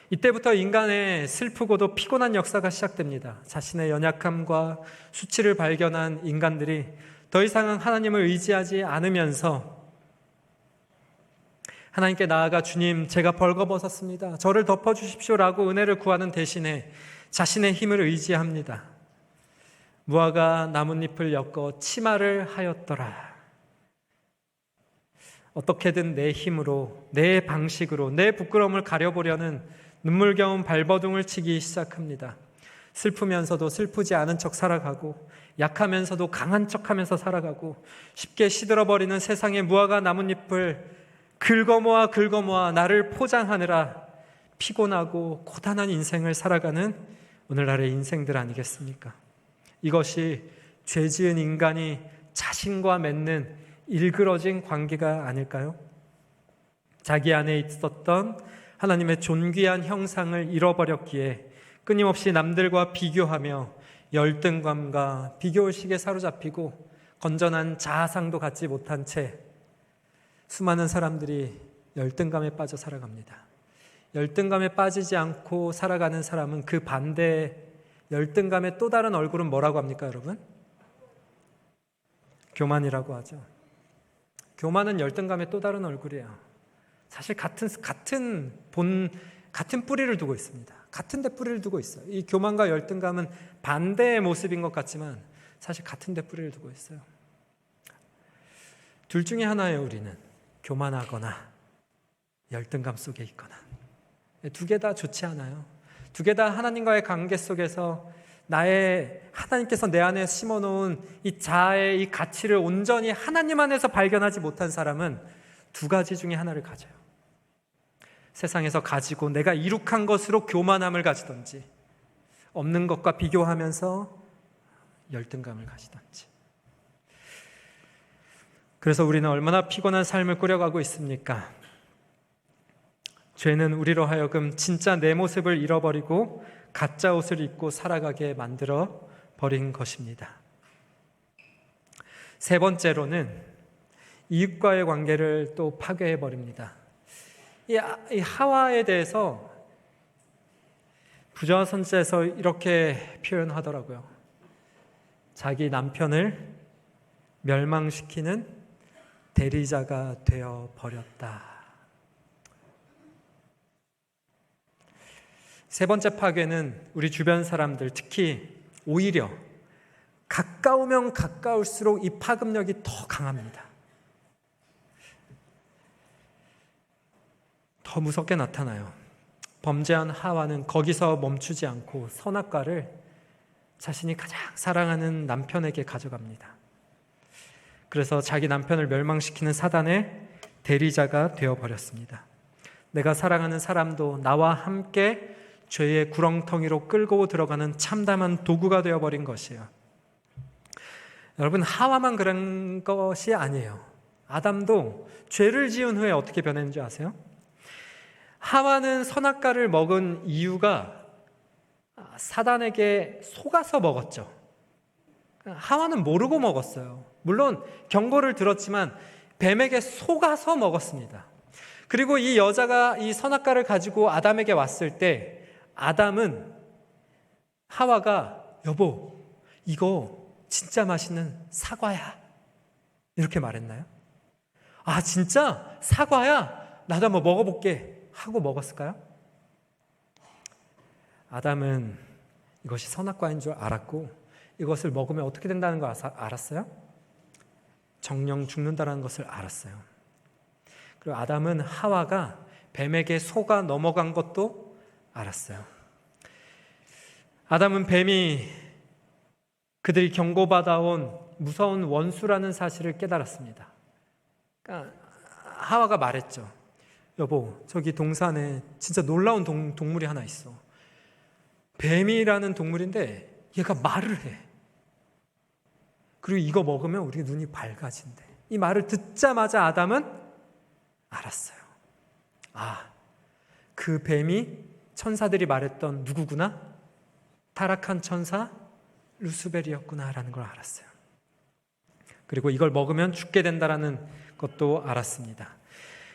이때부터 인간의 슬프고도 피곤한 역사가 시작됩니다. 자신의 연약함과 수치를 발견한 인간들이 더 이상은 하나님을 의지하지 않으면서 하나님께 나아가 주님, 제가 벌거벗었습니다. 저를 덮어주십시오라고 은혜를 구하는 대신에 자신의 힘을 의지합니다. 무화과 나뭇잎을 엮어 치마를 하였더라. 어떻게든 내 힘으로, 내 방식으로 내 부끄러움을 가려보려는 눈물겨운 발버둥을 치기 시작합니다. 슬프면서도 슬프지 않은 척 살아가고, 약하면서도 강한 척하면서 살아가고, 쉽게 시들어버리는 세상의 무화과 나뭇잎을 긁어모아 나를 포장하느라 피곤하고 고단한 인생을 살아가는 오늘날의 인생들 아니겠습니까? 이것이 죄 지은 인간이 자신과 맺는 일그러진 관계가 아닐까요? 자기 안에 있었던 하나님의 존귀한 형상을 잃어버렸기에 끊임없이 남들과 비교하며 열등감과 비교의식에 사로잡히고 건전한 자아상도 갖지 못한 채 수많은 사람들이 열등감에 빠져 살아갑니다. 열등감에 빠지지 않고 살아가는 사람은 그 반대 열등감의 또 다른 얼굴은 뭐라고 합니까, 여러분? 교만이라고 하죠. 교만은 열등감의 또 다른 얼굴이에요. 사실 같은 뿌리를 두고 있습니다. 같은 데 뿌리를 두고 있어요. 이 교만과 열등감은 반대의 모습인 것 같지만 사실 같은 데 뿌리를 두고 있어요. 둘 중에 하나예요, 우리는. 교만하거나 열등감 속에 있거나. 두 개 다 좋지 않아요. 두 개 다 하나님과의 관계 속에서 하나님께서 내 안에 심어놓은 이 자아의 이 가치를 온전히 하나님 안에서 발견하지 못한 사람은 두 가지 중에 하나를 가져요. 세상에서 가지고 내가 이룩한 것으로 교만함을 가지든지, 없는 것과 비교하면서 열등감을 가지든지. 그래서 우리는 얼마나 피곤한 삶을 꾸려가고 있습니까? 죄는 우리로 하여금 진짜 내 모습을 잃어버리고 가짜 옷을 입고 살아가게 만들어 버린 것입니다. 세 번째로는 이웃과의 관계를 또 파괴해 버립니다. 이 하와에 대해서 부조화 선지자에서 이렇게 표현하더라고요. 자기 남편을 멸망시키는 대리자가 되어 버렸다. 세 번째 파괴는 우리 주변 사람들, 특히 오히려 가까우면 가까울수록 이 파급력이 더 강합니다. 더 무섭게 나타나요. 범죄한 하와는 거기서 멈추지 않고 선악과를 자신이 가장 사랑하는 남편에게 가져갑니다. 그래서 자기 남편을 멸망시키는 사단의 대리자가 되어버렸습니다. 내가 사랑하는 사람도 나와 함께 죄의 구렁텅이로 끌고 들어가는 참담한 도구가 되어버린 것이에요. 여러분, 하와만 그런 것이 아니에요. 아담도 죄를 지은 후에 어떻게 변했는지 아세요? 하와는 선악과를 먹은 이유가 사단에게 속아서 먹었죠. 하와는 모르고 먹었어요. 물론 경고를 들었지만 뱀에게 속아서 먹었습니다. 그리고 이 여자가 이 선악과를 가지고 아담에게 왔을 때 아담은 하와가 여보, 이거 진짜 맛있는 사과야, 이렇게 말했나요? 아, 진짜 사과야? 나도 한번 먹어볼게 하고 먹었을까요? 아담은 이것이 선악과인 줄 알았고 이것을 먹으면 어떻게 된다는 걸 알았어요? 정령 죽는다는 것을 알았어요. 그리고 아담은 하와가 뱀에게 속아 넘어간 것도 알았어요. 아담은 뱀이 그들이 경고받아온 무서운 원수라는 사실을 깨달았습니다. 그러니까 하와가 말했죠. 여보, 저기 동산에 진짜 놀라운 동물이 하나 있어. 뱀이라는 동물인데 얘가 말을 해. 그리고 이거 먹으면 우리 눈이 밝아진대. 이 말을 듣자마자 아담은 알았어요. 아, 그 뱀이 천사들이 말했던 누구구나? 타락한 천사 루스벨이었구나라는 걸 알았어요. 그리고 이걸 먹으면 죽게 된다라는 것도 알았습니다.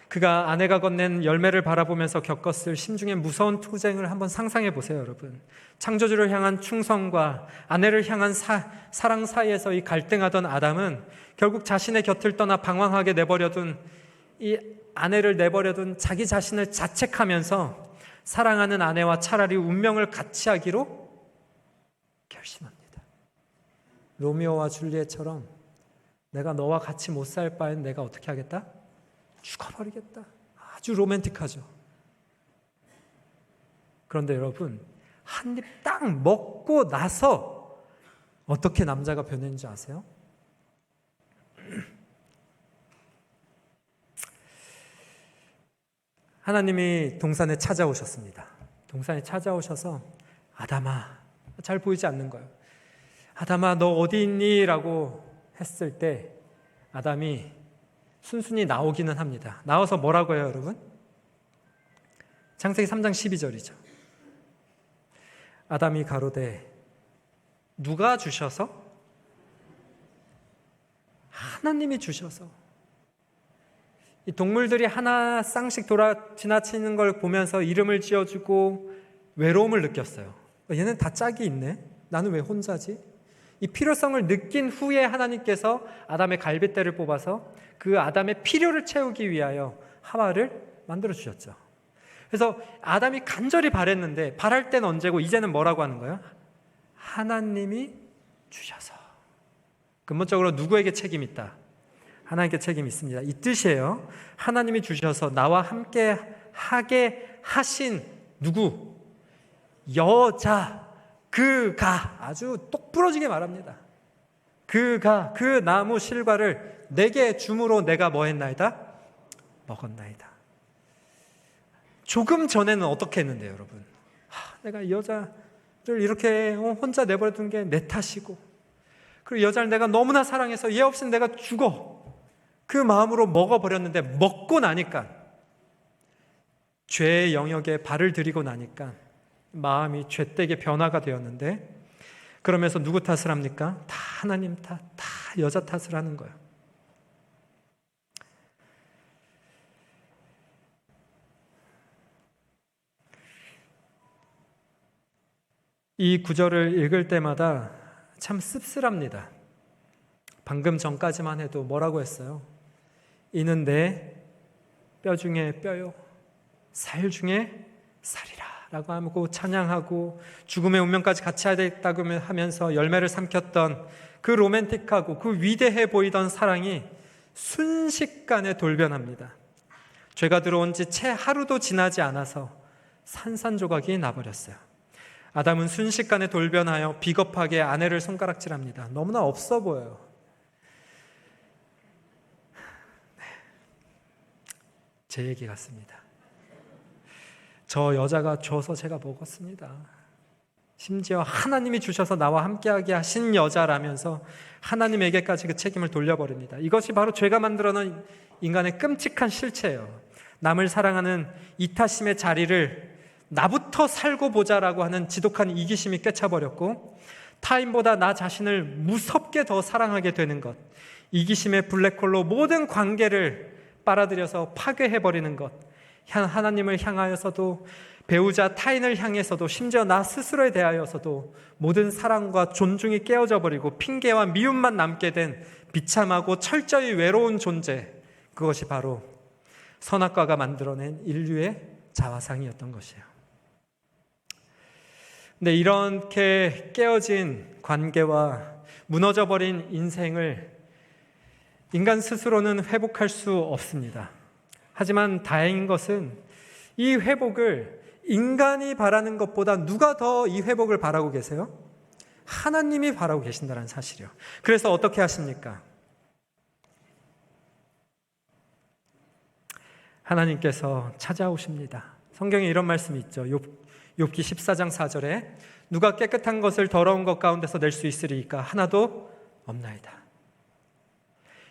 그가 아내가 건넨 열매를 바라보면서 겪었을 심중의 무서운 투쟁을 한번 상상해 보세요, 여러분. 창조주를 향한 충성과 아내를 향한 사랑 사이에서 이 갈등하던 아담은 결국 자신의 곁을 떠나 방황하게 내버려둔 이 아내를 내버려둔 자기 자신을 자책하면서 사랑하는 아내와 차라리 운명을 같이 하기로 결심합니다. 로미오와 줄리엣처럼 내가 너와 같이 못 살 바엔 내가 어떻게 하겠다? 죽어버리겠다. 아주 로맨틱하죠. 그런데 여러분, 한 입 딱 먹고 나서 어떻게 남자가 변했는지 아세요? 하나님이 동산에 찾아오셨습니다. 동산에 찾아오셔서 아담아, 잘 보이지 않는 거예요. 아담아, 너 어디 있니? 라고 했을 때 아담이 순순히 나오기는 합니다. 나와서 뭐라고 해요, 여러분? 창세기 3장 12절이죠. 아담이 가로되 누가 주셔서? 하나님이 주셔서. 이 동물들이 하나 쌍씩 지나치는 걸 보면서 이름을 지어주고 외로움을 느꼈어요. 얘는 다 짝이 있네. 나는 왜 혼자지? 이 필요성을 느낀 후에 하나님께서 아담의 갈빗대를 뽑아서 그 아담의 필요를 채우기 위하여 하와를 만들어 주셨죠. 그래서 아담이 간절히 바랬는데 바랄 때는 언제고 이제는 뭐라고 하는 거예요? 하나님이 주셔서. 근본적으로 누구에게 책임이 있다? 하나님께 책임이 있습니다. 이 뜻이에요. 하나님이 주셔서 나와 함께 하게 하신 누구? 여자, 그가, 아주 똑부러지게 말합니다. 그가 그 나무 실과를 내게 줌으로 내가 뭐 했나이다? 먹었나이다. 조금 전에는 어떻게 했는데요, 여러분? 내가 이 여자를 이렇게 혼자 내버려둔 게 내 탓이고, 그리고 여자를 내가 너무나 사랑해서 얘 없이는 내가 죽어, 그 마음으로 먹어버렸는데, 먹고 나니까, 죄의 영역에 발을 들이고 나니까 마음이 죄되게 변화가 되었는데, 그러면서 누구 탓을 합니까? 다 하나님 탓, 다 여자 탓을 하는 거예요. 이 구절을 읽을 때마다 참 씁쓸합니다. 방금 전까지만 해도 뭐라고 했어요? 이는 내 뼈 중에 뼈요, 살 중에 살이라 라고 하고 찬양하고 죽음의 운명까지 같이 하겠다고 하면서 열매를 삼켰던 그 로맨틱하고 그 위대해 보이던 사랑이 순식간에 돌변합니다. 죄가 들어온 지 채 하루도 지나지 않아서 산산조각이 나버렸어요. 아담은 순식간에 돌변하여 비겁하게 아내를 손가락질합니다. 너무나 없어 보여요. 제 얘기 같습니다. 저 여자가 줘서 제가 먹었습니다. 심지어 하나님이 주셔서 나와 함께하게 하신 여자라면서 하나님에게까지 그 책임을 돌려버립니다. 이것이 바로 죄가 만들어낸 인간의 끔찍한 실체예요. 남을 사랑하는 이타심의 자리를 나부터 살고 보자라고 하는 지독한 이기심이 꿰차버렸고, 타인보다 나 자신을 무섭게 더 사랑하게 되는 것, 이기심의 블랙홀로 모든 관계를 빨아들여서 파괴해버리는 것, 하나님을 향하여서도 배우자 타인을 향해서도 심지어 나 스스로에 대하여서도 모든 사랑과 존중이 깨어져 버리고 핑계와 미움만 남게 된 비참하고 철저히 외로운 존재, 그것이 바로 선악과가 만들어낸 인류의 자화상이었던 것이에요. 근데 이렇게 깨어진 관계와 무너져버린 인생을 인간 스스로는 회복할 수 없습니다. 하지만 다행인 것은 이 회복을 인간이 바라는 것보다 누가 더 이 회복을 바라고 계세요? 하나님이 바라고 계신다는 사실이요. 그래서 어떻게 하십니까? 하나님께서 찾아오십니다. 성경에 이런 말씀이 있죠. 욥기 14장 4절에 누가 깨끗한 것을 더러운 것 가운데서 낼 수 있으리이까? 하나도 없나이다.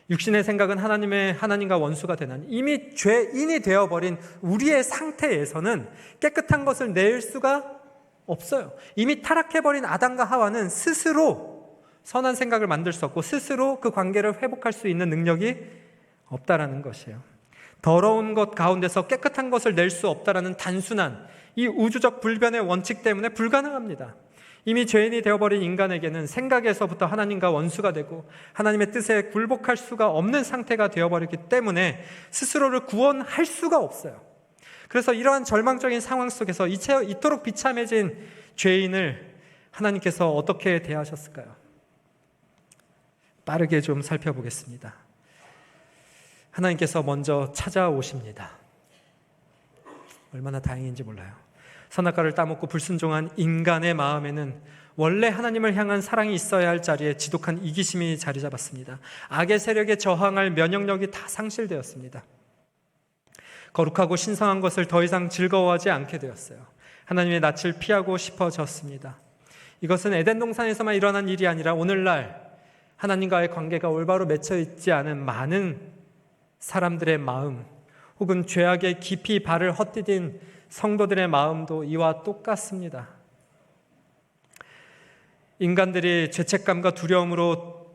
육신의 생각은 하나님과 원수가 되나니, 이미 죄인이 되어버린 우리의 상태에서는 깨끗한 것을 낼 수가 없어요. 이미 타락해버린 아담과 하와는 스스로 선한 생각을 만들 수 없고 스스로 그 관계를 회복할 수 있는 능력이 없다라는 것이에요. 더러운 것 가운데서 깨끗한 것을 낼 수 없다라는 단순한 이 우주적 불변의 원칙 때문에 불가능합니다. 이미 죄인이 되어버린 인간에게는 생각에서부터 하나님과 원수가 되고 하나님의 뜻에 굴복할 수가 없는 상태가 되어버렸기 때문에 스스로를 구원할 수가 없어요. 그래서 이러한 절망적인 상황 속에서 이토록 비참해진 죄인을 하나님께서 어떻게 대하셨을까요? 빠르게 좀 살펴보겠습니다. 하나님께서 먼저 찾아오십니다. 얼마나 다행인지 몰라요. 선악과를 따먹고 불순종한 인간의 마음에는 원래 하나님을 향한 사랑이 있어야 할 자리에 지독한 이기심이 자리 잡았습니다. 악의 세력에 저항할 면역력이 다 상실되었습니다. 거룩하고 신성한 것을 더 이상 즐거워하지 않게 되었어요. 하나님의 낯을 피하고 싶어졌습니다. 이것은 에덴 동산에서만 일어난 일이 아니라 오늘날 하나님과의 관계가 올바로 맺혀 있지 않은 많은 사람들의 마음, 혹은 죄악에 깊이 발을 헛디딘 성도들의 마음도 이와 똑같습니다. 인간들이 죄책감과 두려움으로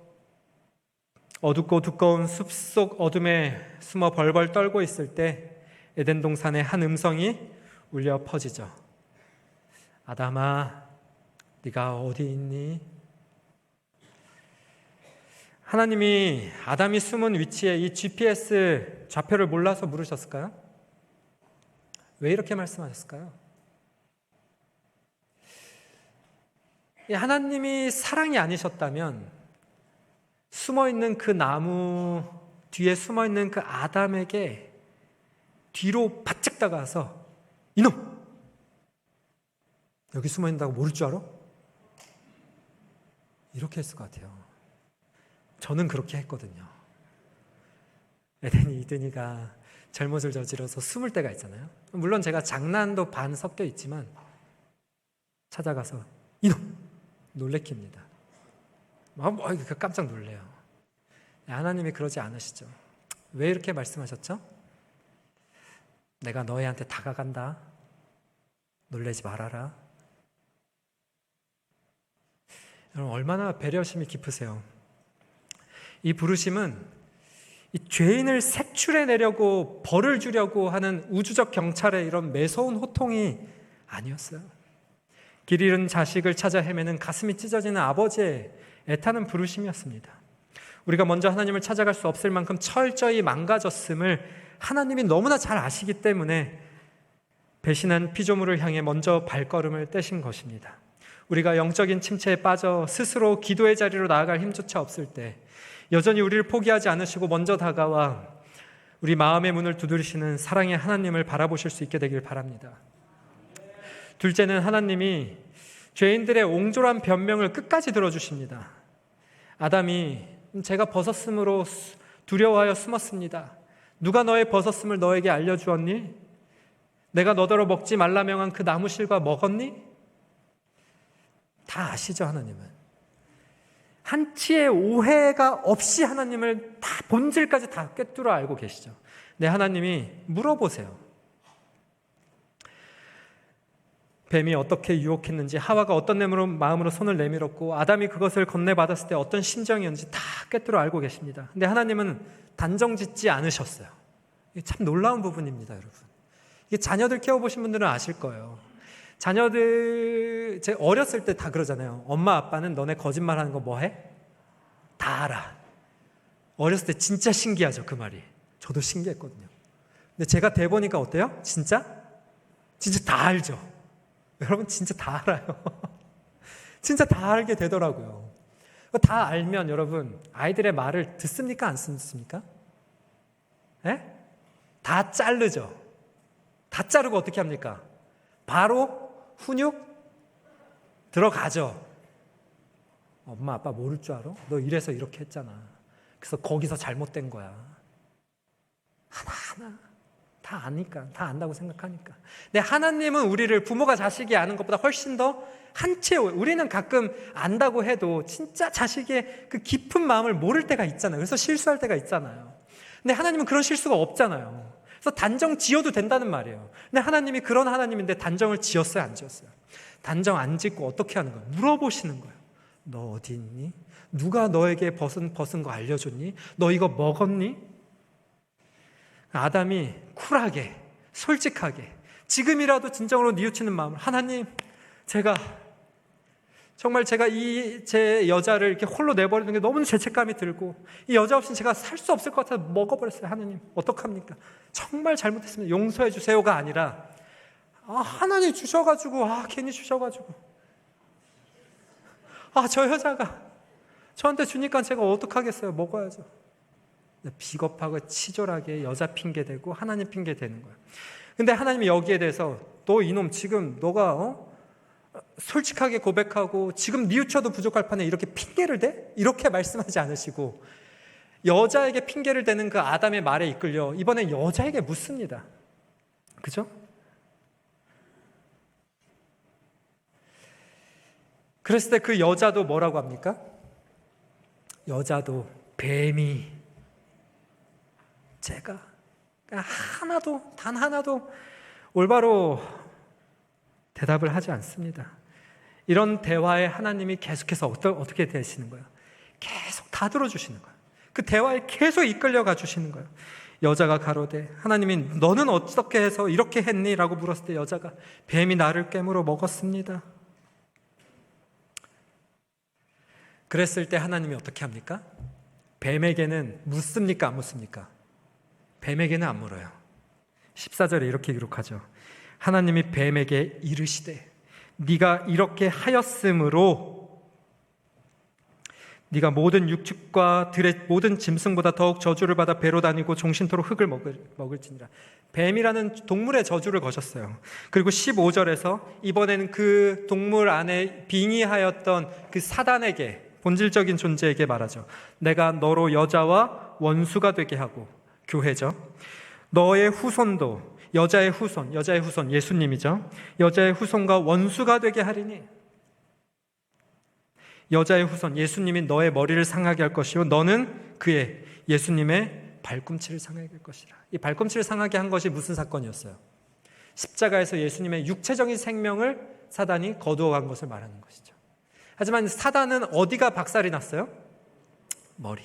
어둡고 두꺼운 숲속 어둠에 숨어 벌벌 떨고 있을 때 에덴 동산의 한 음성이 울려 퍼지죠. 아담아, 네가 어디 있니? 하나님이 아담이 숨은 위치에 이 GPS 좌표를 몰라서 물으셨을까요? 왜 이렇게 말씀하셨을까요? 하나님이 사랑이 아니셨다면 숨어있는 그 나무 뒤에 숨어있는 그 아담에게 뒤로 바짝 다가와서 이놈! 여기 숨어있는다고 모를 줄 알아? 이렇게 했을 것 같아요. 저는 그렇게 했거든요. 에덴이 이든이가 잘못을 저질러서 숨을 때가 있잖아요. 물론 제가 장난도 반 섞여 있지만 찾아가서 이놈! 놀래킵니다. 깜짝 놀래요. 하나님이 그러지 않으시죠. 왜 이렇게 말씀하셨죠? 내가 너희한테 다가간다. 놀라지 말아라. 여러분, 얼마나 배려심이 깊으세요. 이 부르심은 이 죄인을 색출해내려고 벌을 주려고 하는 우주적 경찰의 이런 매서운 호통이 아니었어요. 길 잃은 자식을 찾아 헤매는 가슴이 찢어지는 아버지의 애타는 부르심이었습니다. 우리가 먼저 하나님을 찾아갈 수 없을 만큼 철저히 망가졌음을 하나님이 너무나 잘 아시기 때문에 배신한 피조물을 향해 먼저 발걸음을 떼신 것입니다. 우리가 영적인 침체에 빠져 스스로 기도의 자리로 나아갈 힘조차 없을 때 여전히 우리를 포기하지 않으시고 먼저 다가와 우리 마음의 문을 두드리시는 사랑의 하나님을 바라보실 수 있게 되길 바랍니다. 둘째는 하나님이 죄인들의 옹졸한 변명을 끝까지 들어주십니다. 아담이 제가 벗었으므로 두려워하여 숨었습니다. 누가 너의 벗었음을 너에게 알려주었니? 내가 너더러 먹지 말라 명한 그 나무 실과 먹었니? 다 아시죠, 하나님은. 한치의 오해가 없이 하나님을 다 본질까지 다 꿰뚫어 알고 계시죠. 네, 하나님이 물어보세요. 뱀이 어떻게 유혹했는지, 하와가 어떤 마음으로 손을 내밀었고 아담이 그것을 건네받았을 때 어떤 심정이었는지 다 꿰뚫어 알고 계십니다. 근데 하나님은 단정짓지 않으셨어요. 이게 참 놀라운 부분입니다, 여러분. 이게 자녀들 키워보신 분들은 아실 거예요. 자녀들, 제가 어렸을 때 다 그러잖아요. 엄마 아빠는 너네 거짓말하는 거 뭐 해? 다 알아. 어렸을 때 진짜 신기하죠, 그 말이. 저도 신기했거든요. 근데 제가 돼보니까 어때요? 진짜 다 알죠. 여러분 진짜 다 알아요. 진짜 다 알게 되더라고요. 다 알면 여러분 아이들의 말을 듣습니까? 안 듣습니까? 네? 다 자르죠. 다 자르고 어떻게 합니까? 바로 훈육 들어가죠. 엄마 아빠 모를 줄 알아? 너 이래서 이렇게 했잖아. 그래서 거기서 잘못된 거야. 하나하나 다 아니까, 다 안다고 생각하니까. 근데 하나님은 우리를 부모가 자식이 아는 것보다 훨씬 더 한채, 우리는 가끔 안다고 해도 진짜 자식의 그 깊은 마음을 모를 때가 있잖아요. 그래서 실수할 때가 있잖아요. 근데 하나님은 그런 실수가 없잖아요. 그래서 단정 지어도 된다는 말이에요. 근데 하나님이 그런 하나님인데 단정을 지었어요, 안 지었어요? 단정 안 짓고 어떻게 하는 거예요? 물어보시는 거예요. 너 어디 있니? 누가 너에게 벗은 거 알려줬니? 너 이거 먹었니? 아담이 쿨하게, 솔직하게, 지금이라도 진정으로 뉘우치는 마음을, 하나님, 제가 제 여자를 이렇게 홀로 내버리는 게 너무 죄책감이 들고 이 여자 없이는 제가 살 수 없을 것 같아서 먹어버렸어요. 하나님, 어떡합니까? 정말 잘못했습니다. 용서해 주세요가 아니라 하나님 주셔가지고 괜히 주셔가지고 저 여자가 저한테 주니까 제가 어떡하겠어요. 먹어야죠. 비겁하고 치졸하게 여자 핑계 대고 하나님 핑계 대는 거예요. 근데 하나님이 여기에 대해서 너 이놈 지금 너가 솔직하게 고백하고 지금 뉘우쳐도 부족할 판에 이렇게 핑계를 대? 이렇게 말씀하지 않으시고 여자에게 핑계를 대는 그 아담의 말에 이끌려 이번엔 여자에게 묻습니다. 그죠? 그랬을 때 그 여자도 뭐라고 합니까? 여자도 뱀이 제가 단 하나도 올바로 대답을 하지 않습니다. 이런 대화에 하나님이 계속해서 어떻게 되시는 거예요? 계속 다 들어주시는 거예요. 그 대화에 계속 이끌려가 주시는 거예요. 여자가 가로되 하나님이 너는 어떻게 해서 이렇게 했니? 라고 물었을 때 여자가 뱀이 나를 깨물어 먹었습니다. 그랬을 때 하나님이 어떻게 합니까? 뱀에게는 묻습니까? 안 묻습니까? 뱀에게는 안 물어요. 14절에 이렇게 기록하죠. 하나님이 뱀에게 이르시되 네가 이렇게 하였으므로 네가 모든 육축과 들의 모든 짐승보다 더욱 저주를 받아 배로 다니고 종신토록 흙을 먹을지니라. 뱀이라는 동물의 저주를 거셨어요. 그리고 15절에서 이번에는 그 동물 안에 빙의하였던 그 사단에게, 본질적인 존재에게 말하죠. 내가 너로 여자와 원수가 되게 하고, 교회죠. 너의 후손도 여자의 후손 예수님이죠. 여자의 후손과 원수가 되게 하리니, 여자의 후손 예수님이 너의 머리를 상하게 할 것이요 너는 그의 예수님의 발꿈치를 상하게 할 것이라. 이 발꿈치를 상하게 한 것이 무슨 사건이었어요? 십자가에서 예수님의 육체적인 생명을 사단이 거두어간 것을 말하는 것이죠. 하지만 사단은 어디가 박살이 났어요? 머리.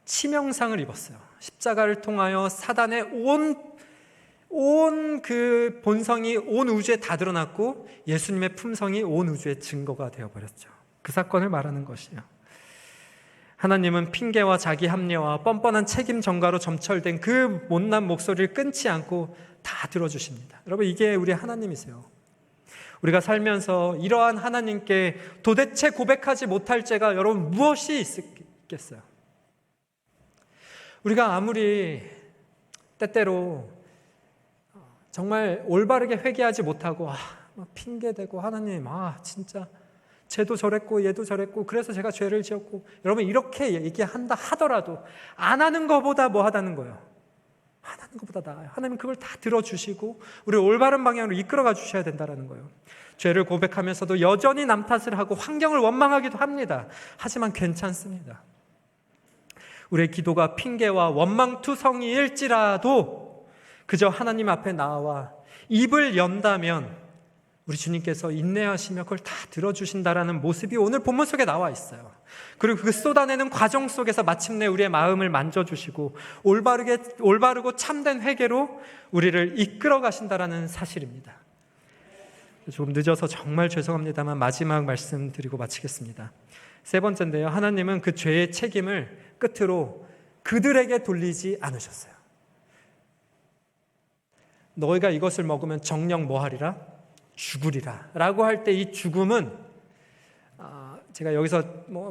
치명상을 입었어요. 십자가를 통하여 사단의 온 그 본성이 온 우주에 다 드러났고 예수님의 품성이 온 우주의 증거가 되어버렸죠. 그 사건을 말하는 것이에요. 하나님은 핑계와 자기 합리화와 뻔뻔한 책임 전가로 점철된 그 못난 목소리를 끊지 않고 다 들어주십니다. 여러분, 이게 우리 하나님이세요. 우리가 살면서 이러한 하나님께 도대체 고백하지 못할 죄가 여러분 무엇이 있겠어요? 우리가 아무리 때때로 정말 올바르게 회개하지 못하고 핑계대고 하나님 진짜 쟤도 저랬고 얘도 저랬고 그래서 제가 죄를 지었고, 여러분 이렇게 얘기한다 하더라도 안 하는 것보다 뭐 하다는 거예요? 안 하는 것보다 나아요. 하나님 그걸 다 들어주시고 우리를 올바른 방향으로 이끌어가 주셔야 된다는 거예요. 죄를 고백하면서도 여전히 남 탓을 하고 환경을 원망하기도 합니다. 하지만 괜찮습니다. 우리의 기도가 핑계와 원망투성이일지라도 그저 하나님 앞에 나와 입을 연다면 우리 주님께서 인내하시며 그걸 다 들어주신다라는 모습이 오늘 본문 속에 나와 있어요. 그리고 그 쏟아내는 과정 속에서 마침내 우리의 마음을 만져주시고 올바르고 참된 회개로 우리를 이끌어 가신다라는 사실입니다. 조금 늦어서 정말 죄송합니다만 마지막 말씀드리고 마치겠습니다. 세 번째인데요, 하나님은 그 죄의 책임을 끝으로 그들에게 돌리지 않으셨어요. 너희가 이것을 먹으면 정녕 뭐하리라? 죽으리라 라고 할 때 이 죽음은 제가 여기서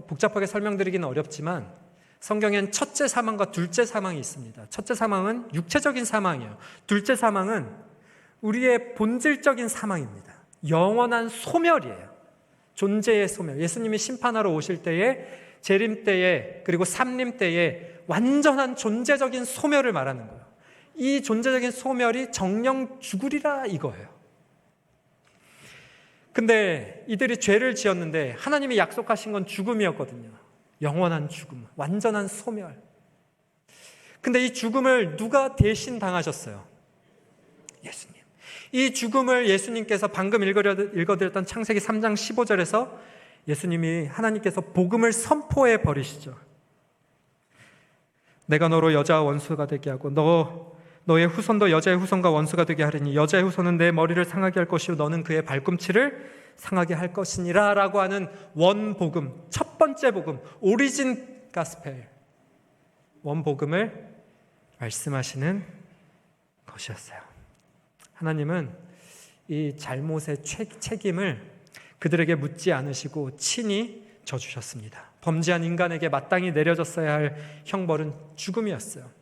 복잡하게 설명드리기는 어렵지만 성경엔 첫째 사망과 둘째 사망이 있습니다. 첫째 사망은 육체적인 사망이에요. 둘째 사망은 우리의 본질적인 사망입니다. 영원한 소멸이에요. 존재의 소멸. 예수님이 심판하러 오실 때에, 재림 때에, 그리고 삼림 때에 완전한 존재적인 소멸을 말하는 거예요. 이 존재적인 소멸이 정녕 죽으리라 이거예요. 근데 이들이 죄를 지었는데 하나님이 약속하신 건 죽음이었거든요. 영원한 죽음, 완전한 소멸. 근데 이 죽음을 누가 대신 당하셨어요? 예수님. 이 죽음을 예수님께서 방금 읽어드렸던 창세기 3장 15절에서 예수님이 하나님께서 복음을 선포해 버리시죠. 내가 너로 여자와 원수가 되게 하고 너의 후손도 여자의 후손과 원수가 되게 하리니 여자의 후손은 내 머리를 상하게 할 것이요 너는 그의 발꿈치를 상하게 할 것이니라 라고 하는 원복음, 첫 번째 복음, 오리진 가스펠, 원복음을 말씀하시는 것이었어요. 하나님은 이 잘못의 책임을 그들에게 묻지 않으시고 친히 져주셨습니다. 범죄한 인간에게 마땅히 내려졌어야 할 형벌은 죽음이었어요.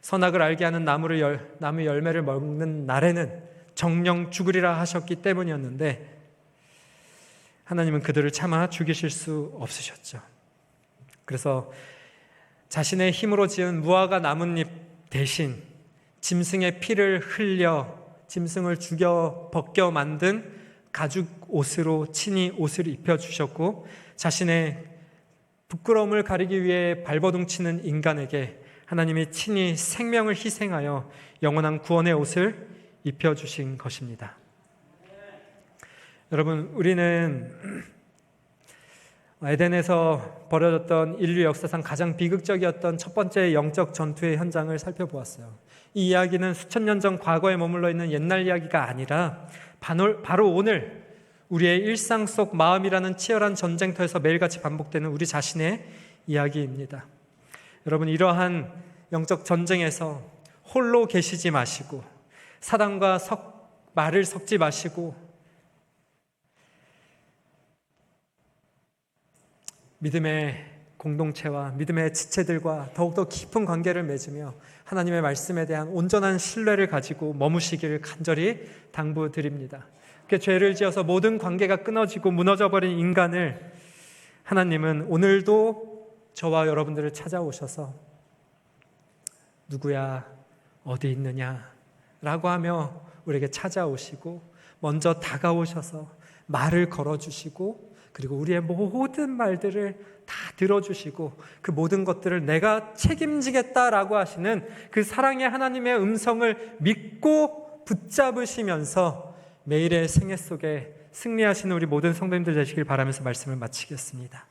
선악을 알게 하는 나무 열매를 먹는 날에는 정녕 죽으리라 하셨기 때문이었는데 하나님은 그들을 차마 죽이실 수 없으셨죠. 그래서 자신의 힘으로 지은 무화과 나뭇잎 대신 짐승의 피를 흘려 짐승을 죽여 벗겨 만든 가죽 옷으로 친히 옷을 입혀주셨고 자신의 부끄러움을 가리기 위해 발버둥치는 인간에게 하나님이 친히 생명을 희생하여 영원한 구원의 옷을 입혀주신 것입니다. 여러분, 우리는 에덴에서 벌어졌던 인류 역사상 가장 비극적이었던 첫 번째 영적 전투의 현장을 살펴보았어요. 이 이야기는 수천 년 전 과거에 머물러 있는 옛날 이야기가 아니라 바로 오늘 우리의 일상 속 마음이라는 치열한 전쟁터에서 매일같이 반복되는 우리 자신의 이야기입니다. 여러분, 이러한 영적 전쟁에서 홀로 계시지 마시고 사단과 말을 섞지 마시고 믿음의 공동체와 믿음의 지체들과 더욱더 깊은 관계를 맺으며 하나님의 말씀에 대한 온전한 신뢰를 가지고 머무시기를 간절히 당부드립니다. 죄를 지어서 모든 관계가 끊어지고 무너져버린 인간을 하나님은 오늘도 저와 여러분들을 찾아오셔서 누구야, 어디 있느냐 라고 하며 우리에게 찾아오시고 먼저 다가오셔서 말을 걸어주시고 그리고 우리의 모든 말들을 다 들어주시고 그 모든 것들을 내가 책임지겠다라고 하시는 그 사랑의 하나님의 음성을 믿고 붙잡으시면서 매일의 생애 속에 승리하시는 우리 모든 성도님들 되시길 바라면서 말씀을 마치겠습니다.